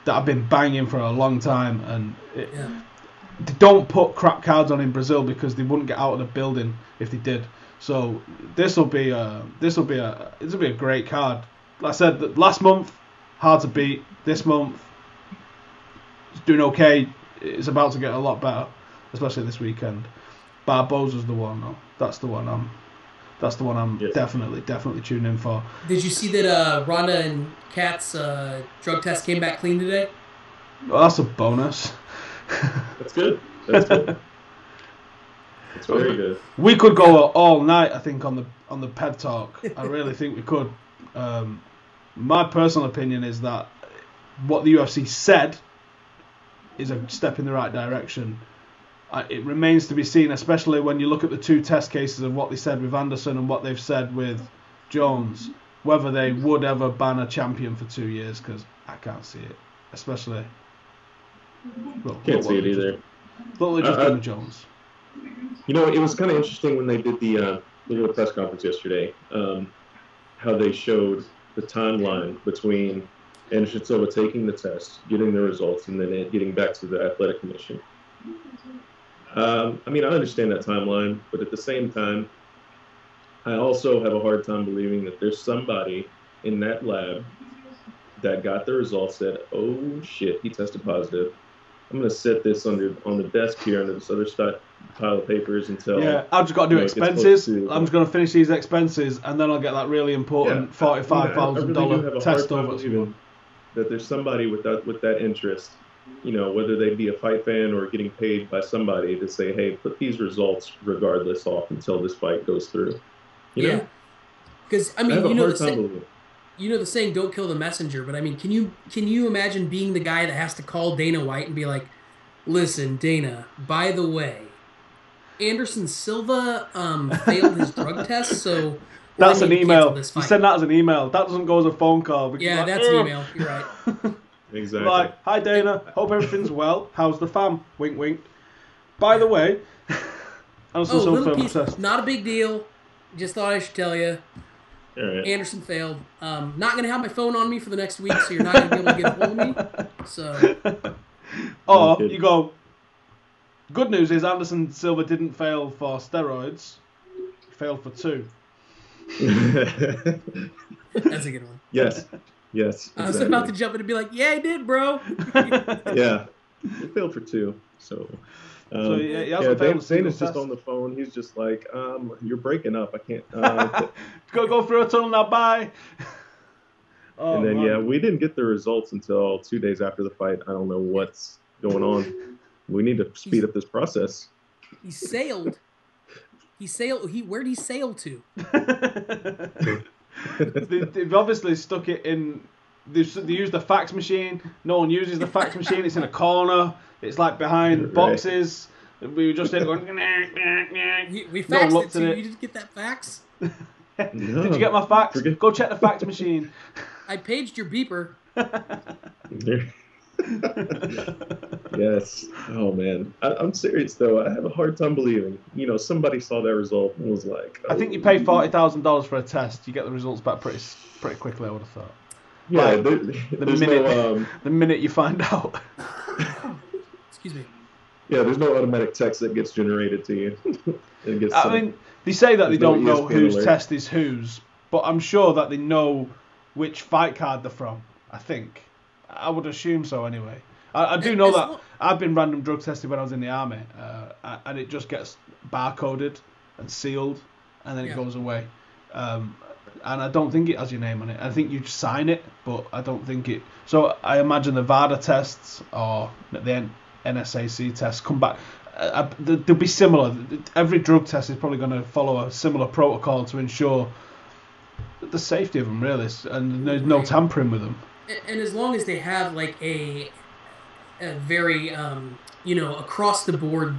have been banging for a long time, and they don't put crap cards on in Brazil because they wouldn't get out of the building if they did. So this will be a great card. Like I said, last month hard to beat. This month it's doing okay. It's about to get a lot better, especially this weekend. Barbosa's the one, though. That's the one I'm definitely tuning in for. Did you see that Ronda and Kat's drug test came back clean today? Well, that's a bonus. That's good. That's very good. We could go all night, I think, on the PED talk. I really think we could. My personal opinion is that what the UFC said is a step in the right direction. It remains to be seen, especially when you look at the 2 test cases of what they said with Anderson and what they've said with Jones. whether they would ever ban a champion for 2 years, because I can't see it, especially. Can't see it either. Look like just Jimmy Jones. You know, it was kind of interesting when they did the little press conference yesterday, how they showed the timeline between Anderson Silva taking the test, getting the results, and then it getting back to the athletic commission. I mean, I understand that timeline, but at the same time, I also have a hard time believing that there's somebody in that lab that got the results, said, oh shit, he tested positive. I'm going to set this on the desk here under this other pile of papers until... Yeah, I've just got to do expenses. I'm just going to finish these expenses, and then I'll get that really important $45,000 test over to you. That there's somebody with that interest, you know, whether they be a fight fan or getting paid by somebody to say, hey, put these results regardless off until this fight goes through. You know? Because, I mean, you know the saying, don't kill the messenger, but I mean, can you imagine being the guy that has to call Dana White and be like, listen, Dana, by the way, Anderson Silva failed his drug test, so that's an email. You send that as an email. That doesn't go as a phone call. Yeah, that's an email. You're right. Exactly. Like, hi Dana, hope everything's well. How's the fam? Wink, wink. By the way, little piece, not a big deal. Just thought I should tell you. All right. Anderson failed. Not going to have my phone on me for the next week, so you're not going to be able to get a hold of me. So. Or you go, good news is Anderson Silva didn't fail for steroids. He failed for 2. That's a good one. Yes. Exactly. I was about to jump in and be like, yeah, I did, bro. Yeah. He failed for 2, so... Dana's just on the phone. He's just like, you're breaking up. I can't. Go through a tunnel now. Bye. And then, we didn't get the results until 2 days after the fight. I don't know what's going on. We need to speed up this process. He sailed. Where'd he sail to? They've obviously stuck it in. They use the fax machine. No one uses the fax machine. It's in a corner. It's like behind boxes. We were just there going. We faxed it to you. You didn't get that fax? No. Did you get my fax? Go check the fax machine. I paged your beeper. Yes. Oh man, I'm serious though. I have a hard time believing. You know, somebody saw that result and was like, I think you pay $40,000 for a test. You get the results back pretty quickly. I would have thought. Yeah. Like, the minute you find out. Excuse me. Yeah, there's no automatic text that gets generated to you. I mean, they say that they don't know whose test is whose, but I'm sure that they know which fight card they're from. I think. I would assume so anyway. I do know that I've been random drug tested when I was in the army, and it just gets barcoded and sealed, and then it goes away. And I don't think it has your name on it. I think you just sign it, but I don't think it... So I imagine the VADA tests or the NSAC tests come back. They'll be similar. Every drug test is probably going to follow a similar protocol to ensure the safety of them, really, and there's no tampering with them. And as long as they have like a very across the board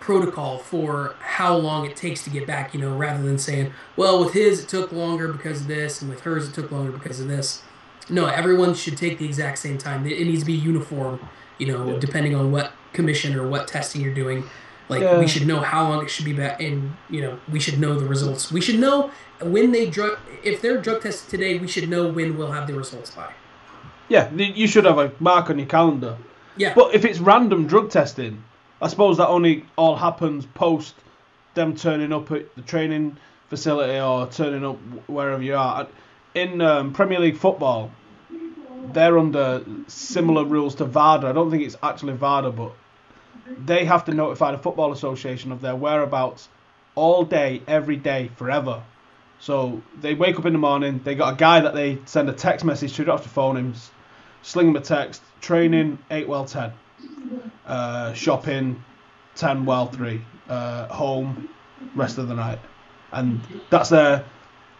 protocol for how long it takes to get back, rather than saying, well, with his it took longer because of this, and with hers it took longer because of this. No, everyone should take the exact same time. It needs to be uniform, depending on what commission or what testing you're doing. We should know how long it should be back, and we should know the results. We should know when if they're drug tested today, we should know when we'll have the results by. Yeah, you should have a mark on your calendar. Yeah. But if it's random drug testing, I suppose that only all happens post them turning up at the training facility or turning up wherever you are. In Premier League football, they're under similar rules to VADA. I don't think it's actually VADA, but they have to notify the Football Association of their whereabouts all day, every day, forever. So they wake up in the morning, they got a guy that they send a text message to, you don't have to phone him, sling him a text, training, 8 well 10, shopping, 10 well 3, home, rest of the night. And that's their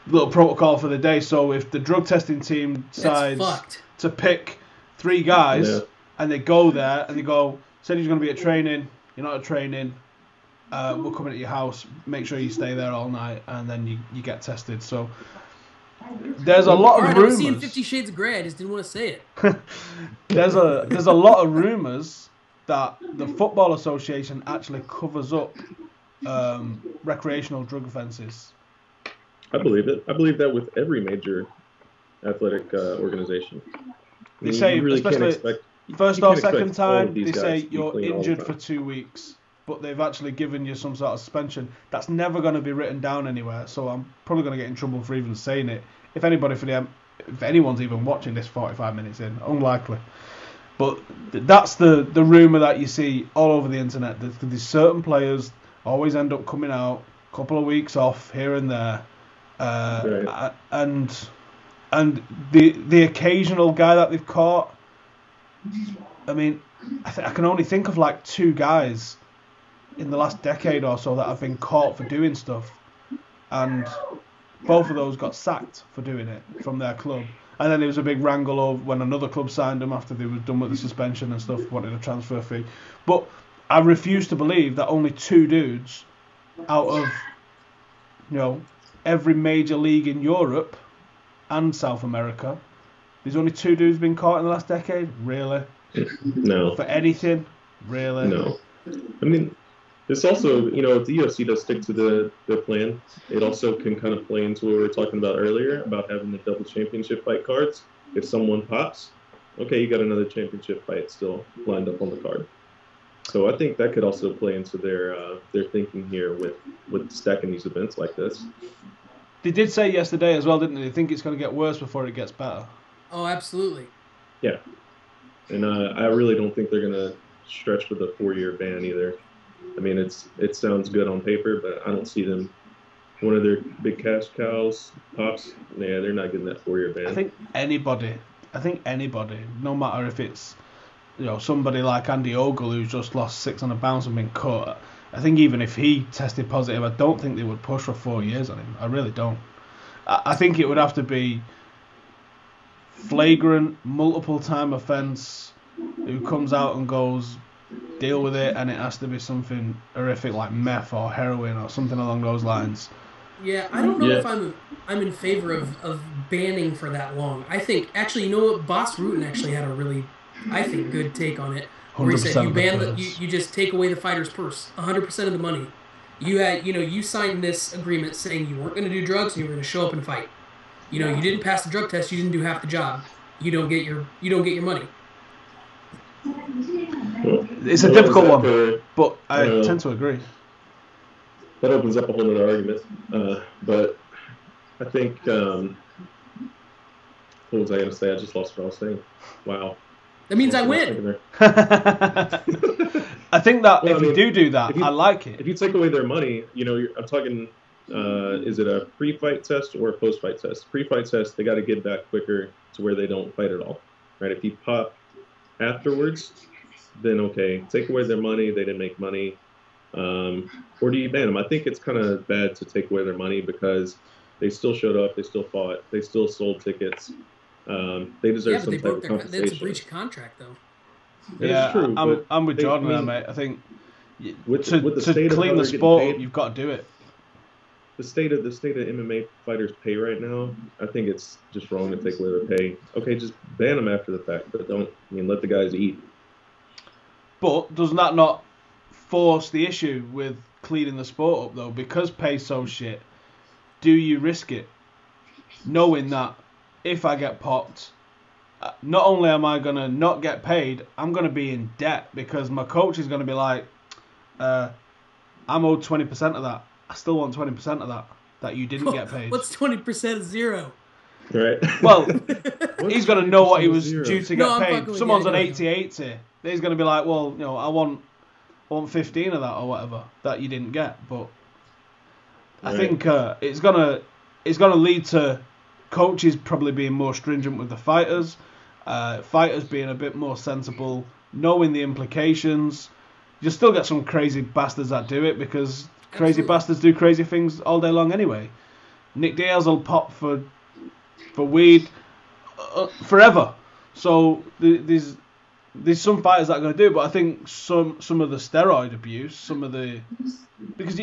little protocol for the day. So if the drug testing team decides to pick 3 guys, and they go there and they go, said he's going to be at training, you're not at training, we're coming to your house, make sure you stay there all night, and then you get tested. So There's a lot All of right, I was seeing rumors. 50 Shades of Grey. I just didn't want to say it. There's a lot of rumors that the Football Association actually covers up recreational drug offences. I believe it. I believe that with every major athletic organization. They say, you really can't especially expect first you or can't expect second all of time, these they guys say to be you're clean all the injured time. for 2 weeks, but they've actually given you some sort of suspension. That's never going to be written down anywhere, so I'm probably going to get in trouble for even saying it. If anyone's even watching this 45 minutes in, unlikely. But that's the rumour that you see all over the internet. There's certain players always end up coming out, a couple of weeks off here and there, Right. and the occasional guy that they've caught. I mean, I can only think of like 2 guys in the last decade or so that have been caught for doing stuff, and both of those got sacked for doing it from their club. And then there was a big wrangle over when another club signed them after they were done with the suspension and stuff, wanted a transfer fee. But I refuse to believe that only 2 dudes out of every major league in Europe and South America, there's only 2 dudes been caught in the last decade. Really? No. For anything? Really? No. I mean, this also, if the UFC does stick to their plan, it also can kind of play into what we were talking about earlier about having the double championship fight cards. If someone pops, okay, you got another championship fight still lined up on the card. So I think that could also play into their thinking here with stacking these events like this. They did say yesterday as well, didn't they? They think it's going to get worse before it gets better. Oh, absolutely. Yeah. And I really don't think they're going to stretch with a 4-year ban either. I mean, it sounds good on paper, but I don't see them. One of their big cash cows pops. Yeah, they're not getting that 4-year ban. I think anybody, no matter if it's somebody like Andy Ogle who's just lost 600 pounds and been cut. I think even if he tested positive, I don't think they would push for 4 years on him. I really don't. I think it would have to be flagrant, multiple time offence who comes out and goes, deal with it, and it has to be something horrific like meth or heroin or something along those lines. Yeah, I don't know if I'm in favor of banning for that long. I think actually, Boss Rutan actually had a really, I think, good take on it. Where he said you just take away the fighter's purse, 100% of the money. You signed this agreement saying you weren't going to do drugs and you were going to show up and fight. You didn't pass the drug test, you didn't do half the job. You don't get your money. It's a difficult one, but I tend to agree. That opens up a whole other argument. But I think, what was I going to say? I just lost what I was saying. Wow. That means I win. I think that you do that, I like it. If you take away their money, I'm talking, is it a pre-fight test or a post-fight test? Pre-fight test, they got to get back quicker to where they don't fight at all. Right? If you pop afterwards, then okay, take away their money, they didn't make money. Or do you ban them? I think it's kind of bad to take away their money because they still showed up, they still fought, they still sold tickets. They deserve some type of compensation. That's a breach of contract, though. Yeah, true, I'm with Jordan there, mate. I think to clean the sport, you've got to do it. The state of MMA fighters' pay right now, I think it's just wrong to take away their pay. Okay, just ban them after the fact, but let the guys eat. But does that not force the issue with cleaning the sport up though? Because pay's so shit, do you risk it, knowing that if I get popped, not only am I gonna not get paid, I'm gonna be in debt because my coach is gonna be like, I'm owed 20% of that. I still want 20% of that you didn't get paid. What's 20% of zero? Right. Well, he's gonna know what he was due to get paid. Someone's on 80-80. He's gonna be like, well, I want 15 of that or whatever that you didn't get. But I think it's gonna lead to coaches probably being more stringent with the fighters, fighters being a bit more sensible, knowing the implications. You still get some crazy bastards that do it because crazy bastards do crazy things all day long anyway. Nick Diaz will pop for weed forever. So there's some fighters that are going to do it, but I think some of the steroid abuse, because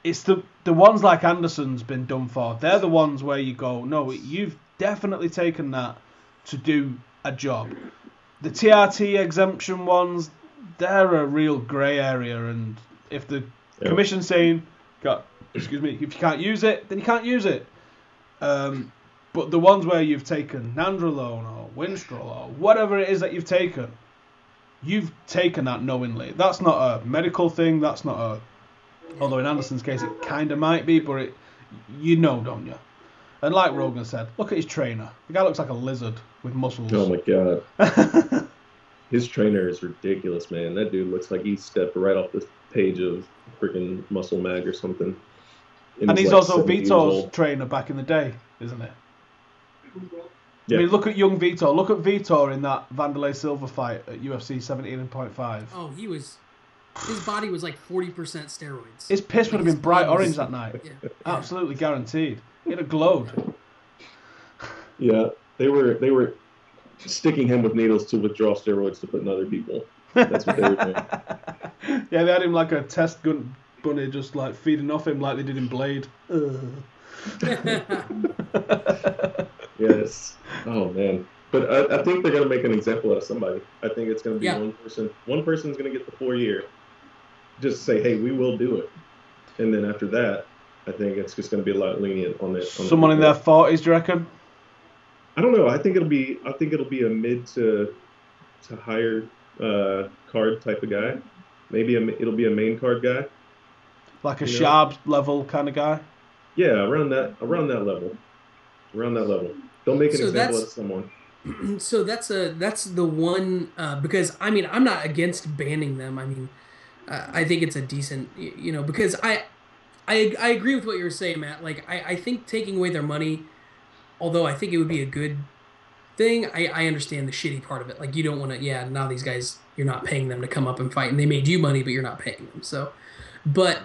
it's the the ones like Anderson's been done for. They're the ones where you go, no, you've definitely taken that to do a job. The TRT exemption ones, they're a real grey area, and if the commission's saying, excuse me, if you can't use it, then you can't use it. But the ones where you've taken nandrolone or winstrol or whatever it is that you've taken that knowingly. That's not a medical thing. That's not a... Although in Anderson's case it kind of might be, but don't you? And like Rogan said, look at his trainer. The guy looks like a lizard with muscles. Oh my god. His trainer is ridiculous, man. That dude looks like he stepped right off the page of freaking Muscle Mag or something. And he's also Vitor's trainer back in the day, isn't it? Yeah. I mean, look at young Vitor. Look at Vitor in that Vanderlei Silva fight at UFC 17.5. Oh, his body was like 40% steroids. His piss would have been bright orange that night. Yeah. Absolutely guaranteed. He'd have glowed. Yeah, they were sticking him with needles to withdraw steroids to put in other people. That's what they were doing. Yeah, they had him like a test gun bunny, just like feeding off him like they did in Blade. Yes. Oh man. But I think they're gonna make an example out of somebody. I think it's gonna be one person. One person's gonna get the 4-year. Just say, hey, we will do it. And then after that, I think it's just gonna be a lot lenient on it. Someone in their 40s, do you reckon? I don't know. I think it'll be a mid to higher card type of guy. Maybe it'll be a main card guy. Like a Sharp level kind of guy. Yeah, around that level. Don't make an example of someone. So that's the one because I mean I'm not against banning them. I mean I think it's a decent because I agree with what you were saying, Matt. Like I think taking away their money, although I think it would be a good thing, I understand the shitty part of it. Like you don't want to now these guys, you're not paying them to come up and fight, and they made you money but you're not paying them. So but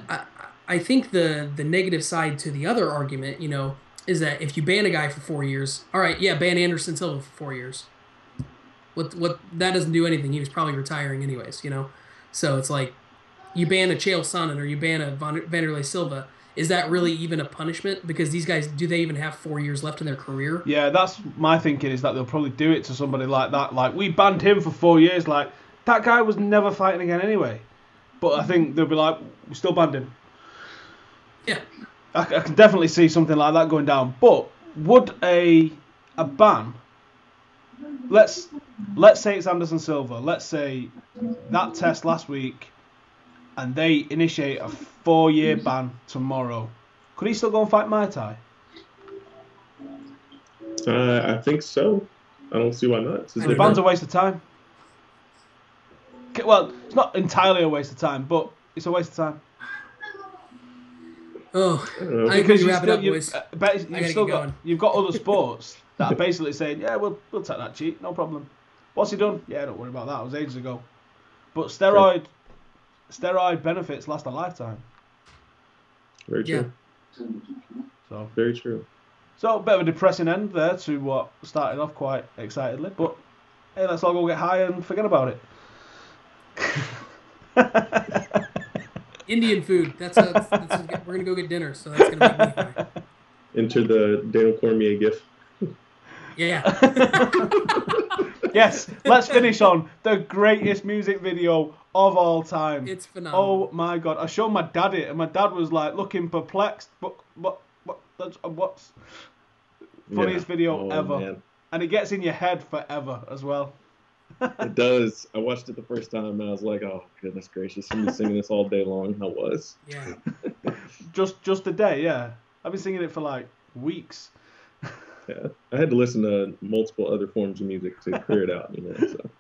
I think the negative side to the other argument, is that if you ban a guy for 4 years, all right, ban Anderson Silva for 4 years. What that doesn't do anything. He was probably retiring anyways, So it's like you ban a Chael Sonnen or you ban a Vanderlei Silva. Is that really even a punishment? Because these guys, do they even have 4 years left in their career? Yeah, that's my thinking, is that they'll probably do it to somebody like that. Like, we banned him for 4 years. Like, that guy was never fighting again anyway. But I think they'll be like, we still banned him. Yeah. I can definitely see something like that going down. But would a ban, let's say it's Anderson Silva, let's say that test last week and they initiate a 4-year ban tomorrow, could he still go and fight Muay Thai? I think so. I don't see why not. The ban's a waste of time. Well, it's not entirely a waste of time, but it's a waste of time. Oh, I because you've got other sports that are basically saying, yeah, we'll take that cheat, no problem. What's he done? Yeah, don't worry about that. It was ages ago. But steroid benefits last a lifetime. Very true. Yeah. So very true. So a bit of a depressing end there to what started off quite excitedly, but hey, let's all go get high and forget about it. Indian food. That's we're gonna go get dinner, so that's gonna make me high. Enter the Daniel Cormier gif. Yeah. Yes. Let's finish on the greatest music video of all time. It's phenomenal. Oh my god! I showed my dad it, and my dad was like looking perplexed. What's funniest video ever? Man. And it gets in your head forever as well. It does. I watched it the first time and I was like, oh goodness gracious, I'm been singing this all day long. I was. Yeah. just a day, yeah. I've been singing it for like weeks. Yeah. I had to listen to multiple other forms of music to clear it out, So.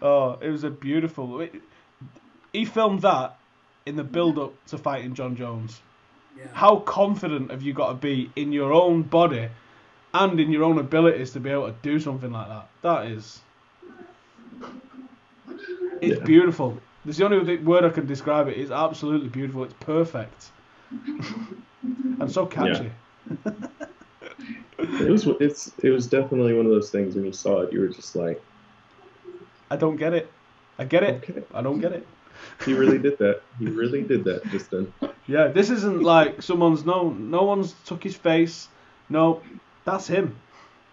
Oh, it was a beautiful. He filmed that in the build-up to fighting John Jones. Yeah. How confident have you got to be in your own body and in your own abilities to be able to do something like that? That is... It's beautiful. It's the only word I can describe it. It's absolutely beautiful. It's perfect. And so catchy. Yeah. It was definitely one of those things when you saw it, you were just like... I don't get it. I get it. Okay. I don't get it. He really did that. He really did that just then. Yeah, this isn't like someone's no one's took his face. No, that's him.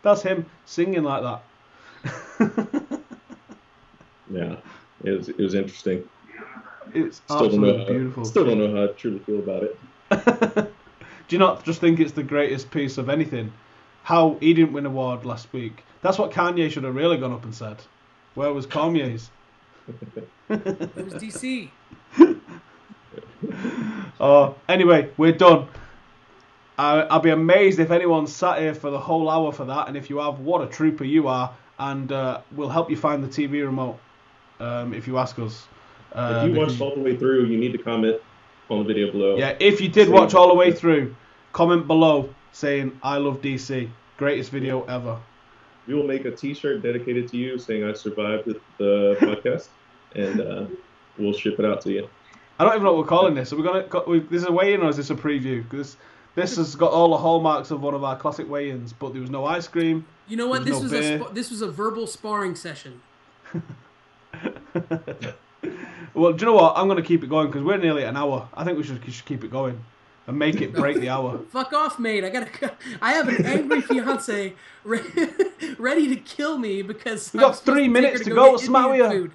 That's him singing like that. Yeah, it was interesting. It's absolutely beautiful. Still don't know how I truly feel about it. Do you not just think it's the greatest piece of anything? How he didn't win an award last week. That's what Kanye should have really gone up and said. Where was Kanye's? It was DC. Anyway, we're done. I'll be amazed if anyone sat here for the whole hour for that, and if you have, what a trooper you are, and we'll help you find the TV remote if you ask us. If you watched all the way through, you need to comment on the video below. Yeah, if you did watch all the way through, comment below saying, I love DC. Greatest video ever. We will make a t-shirt dedicated to you saying I survived the podcast, and we'll ship it out to you. I don't even know what we're calling this. Are we this is a weigh-in or is this a preview? Because this has got all the hallmarks of one of our classic weigh-ins, but there was no ice cream. You know what? This was a verbal sparring session. Well, do you know what? I'm going to keep it going because we're nearly at an hour. I think we should keep it going and make it break the hour. Fuck off, mate. I have an angry fiance ready to kill me because we've got 3 minutes to go. What's the matter with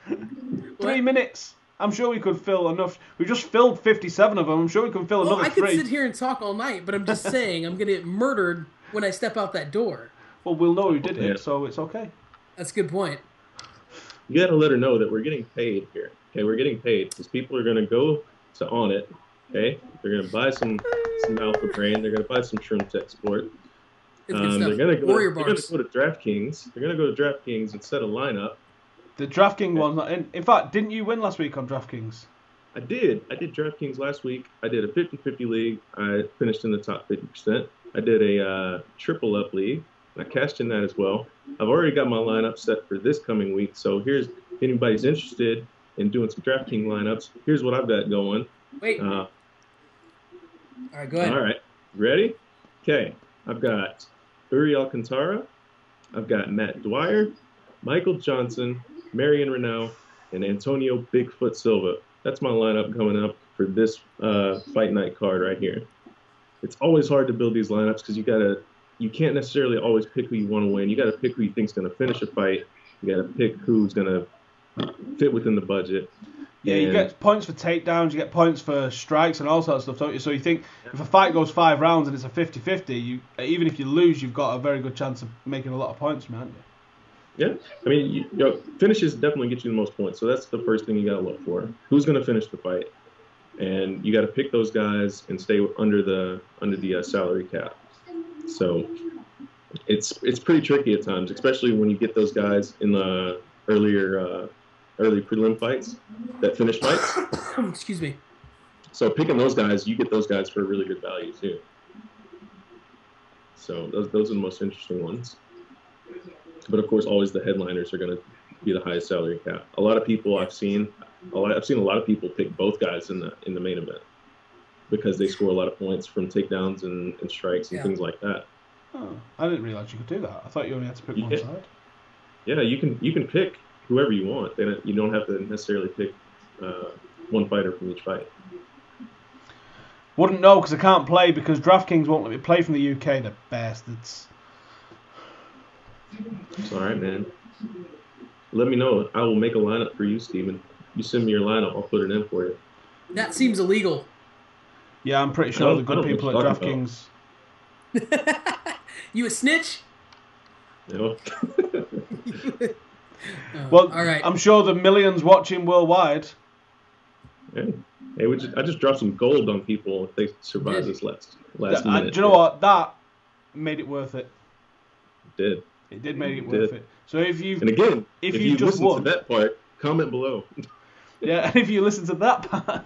you? 3 minutes. I'm sure we could fill enough. We've just filled 57 of them. I'm sure we can fill another 3. I could sit here and talk all night, but I'm just saying I'm going to get murdered when I step out that door. Well, we'll know who did it, so it's okay. That's a good point. You got to let her know that we're getting paid here. Okay, we're getting paid because people are going to go to On It. Okay, they're going to buy some Alpha Brain. They're going to buy some Shroom Tech Sport. They're going to go to DraftKings. They're going to go to DraftKings and set a lineup. The DraftKings one's in fact, didn't you win last week on DraftKings? I did DraftKings last week. I did a 50-50 league. I finished in the top 50%. I did a triple up league. I cashed in that as well. I've already got my lineup set for this coming week. So if anybody's interested in doing some DraftKings lineups, here's what I've got going. Wait. All right, go ahead. All right. Ready? Okay. I've got Uri Alcantara. I've got Matt Dwyer, Michael Johnson, Marion Renaud, and Antonio Bigfoot Silva. That's my lineup coming up for this fight night card right here. It's always hard to build these lineups because you can't necessarily always pick who you want to win. You got to pick who you think's going to finish a fight. You got to pick who's going to fit within the budget. Yeah, you get points for takedowns, you get points for strikes and all sorts of stuff, don't you? So you think if a fight goes 5 rounds and it's a 50-50, even if you lose, you've got a very good chance of making a lot of points from it, haven't you? Yeah, I mean, finishes definitely get you the most points. So that's the first thing you got to look for. Who's going to finish the fight? And you got to pick those guys and stay under the salary cap. So it's pretty tricky at times, especially when you get those guys in the early prelim fights that finish fights. Excuse me. So picking those guys, you get those guys for a really good value too. So those are the most interesting ones. But of course, always the headliners are going to be the highest salary cap. A lot of people I've seen a lot of people pick both guys in the main event because they score a lot of points from takedowns and strikes and things like that. Oh, I didn't realize you could do that. I thought you only had to pick one side. Yeah, you can pick whoever you want. And you don't have to necessarily pick one fighter from each fight. Wouldn't know because I can't play because DraftKings won't let me play from the UK. The bastards. It's all right, man. Let me know. I will make a lineup for you, Steven. You send me your lineup, I'll put it in for you. That seems illegal. Yeah, I'm pretty sure the good people at DraftKings. You a snitch? No. Well, all right. I'm sure the millions watching worldwide. Hey, I just dropped some gold on people if they survive this last minute. Do you know what? That made it worth it. It did make it worth it. So if you just listen to that part, comment below. Yeah, and if you listen to that part,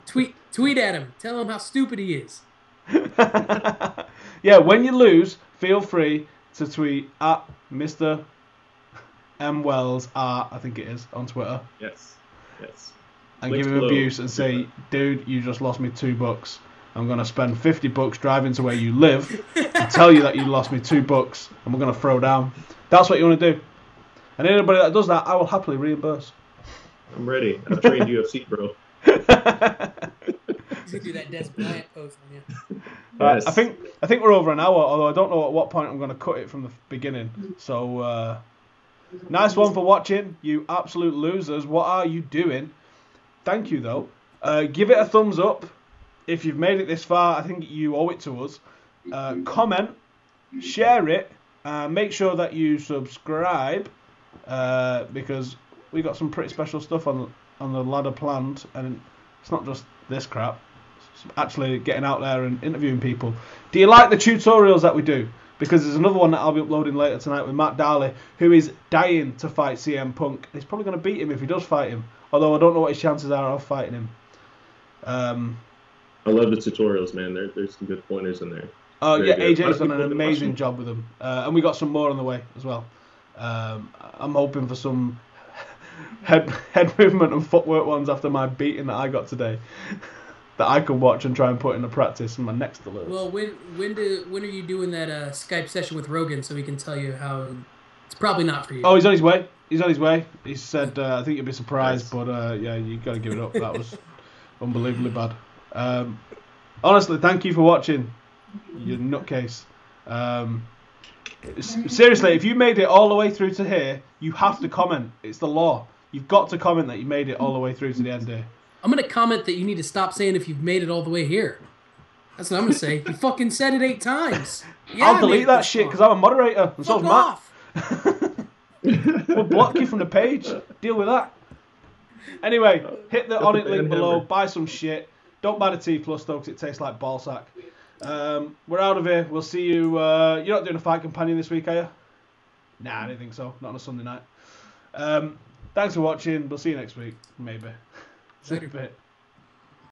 tweet at him. Tell him how stupid he is. Yeah, when you lose, feel free to tweet at Mr. M. Wells R, I think it is, on Twitter. Yes. And give him abuse and say, dude, you just lost me $2. I'm going to spend $50 driving to where you live and tell you that you lost me $2 and we're going to throw down. That's what you want to do. And anybody that does that, I will happily reimburse. I'm ready. I've trained UFC, bro. He's gonna do that Des Bryant pose on you. Yes. I think we're over an hour, although I don't know at what point I'm going to cut it from the beginning. So, nice one for watching, you absolute losers. What are you doing? Thank you, though. Give it a thumbs up if you've made it this far. I think you owe it to us. Comment, share it, make sure that you subscribe because we got some pretty special stuff on the ladder planned, and it's not just this crap. It's actually getting out there and interviewing people. Do you like the tutorials that we do? Because there's another one that I'll be uploading later tonight with Matt Darley, who is dying to fight CM Punk. He's probably going to beat him if he does fight him, although I don't know what his chances are of fighting him. I love the tutorials, man. There's some good pointers in there. Oh yeah, good. AJ's done an amazing job with them, and we got some more on the way as well. I'm hoping for some head movement and footwork ones after my beating that I got today, that I can watch and try and put into practice in my next alert. Well, when are you doing that Skype session with Rogan so he can tell you how it's probably not for you? Oh, he's on his way. He said, I think you'll be surprised, but yeah, you got to give it up. That was unbelievably bad. Honestly, thank you for watching, you nutcase. Seriously, if you made it all the way through to here, you have to comment. It's the law. You've got to comment that you made it all the way through to the end here. I'm going to comment that you need to stop saying if you've made it all the way here. That's what I'm going to say. You fucking said it 8 times. Yeah, I'll delete that shit because I'm a moderator. And so's Matt. Off. We'll block you from the page. Deal with that. Anyway, hit the on it link below. Buy some shit. Don't buy the T Plus though because it tastes like ballsack. We're out of here. We'll see you. You're not doing a fight companion this week, are you? Nah, I didn't think so. Not on a Sunday night. Thanks for watching. We'll see you next week. Maybe. See you in a bit.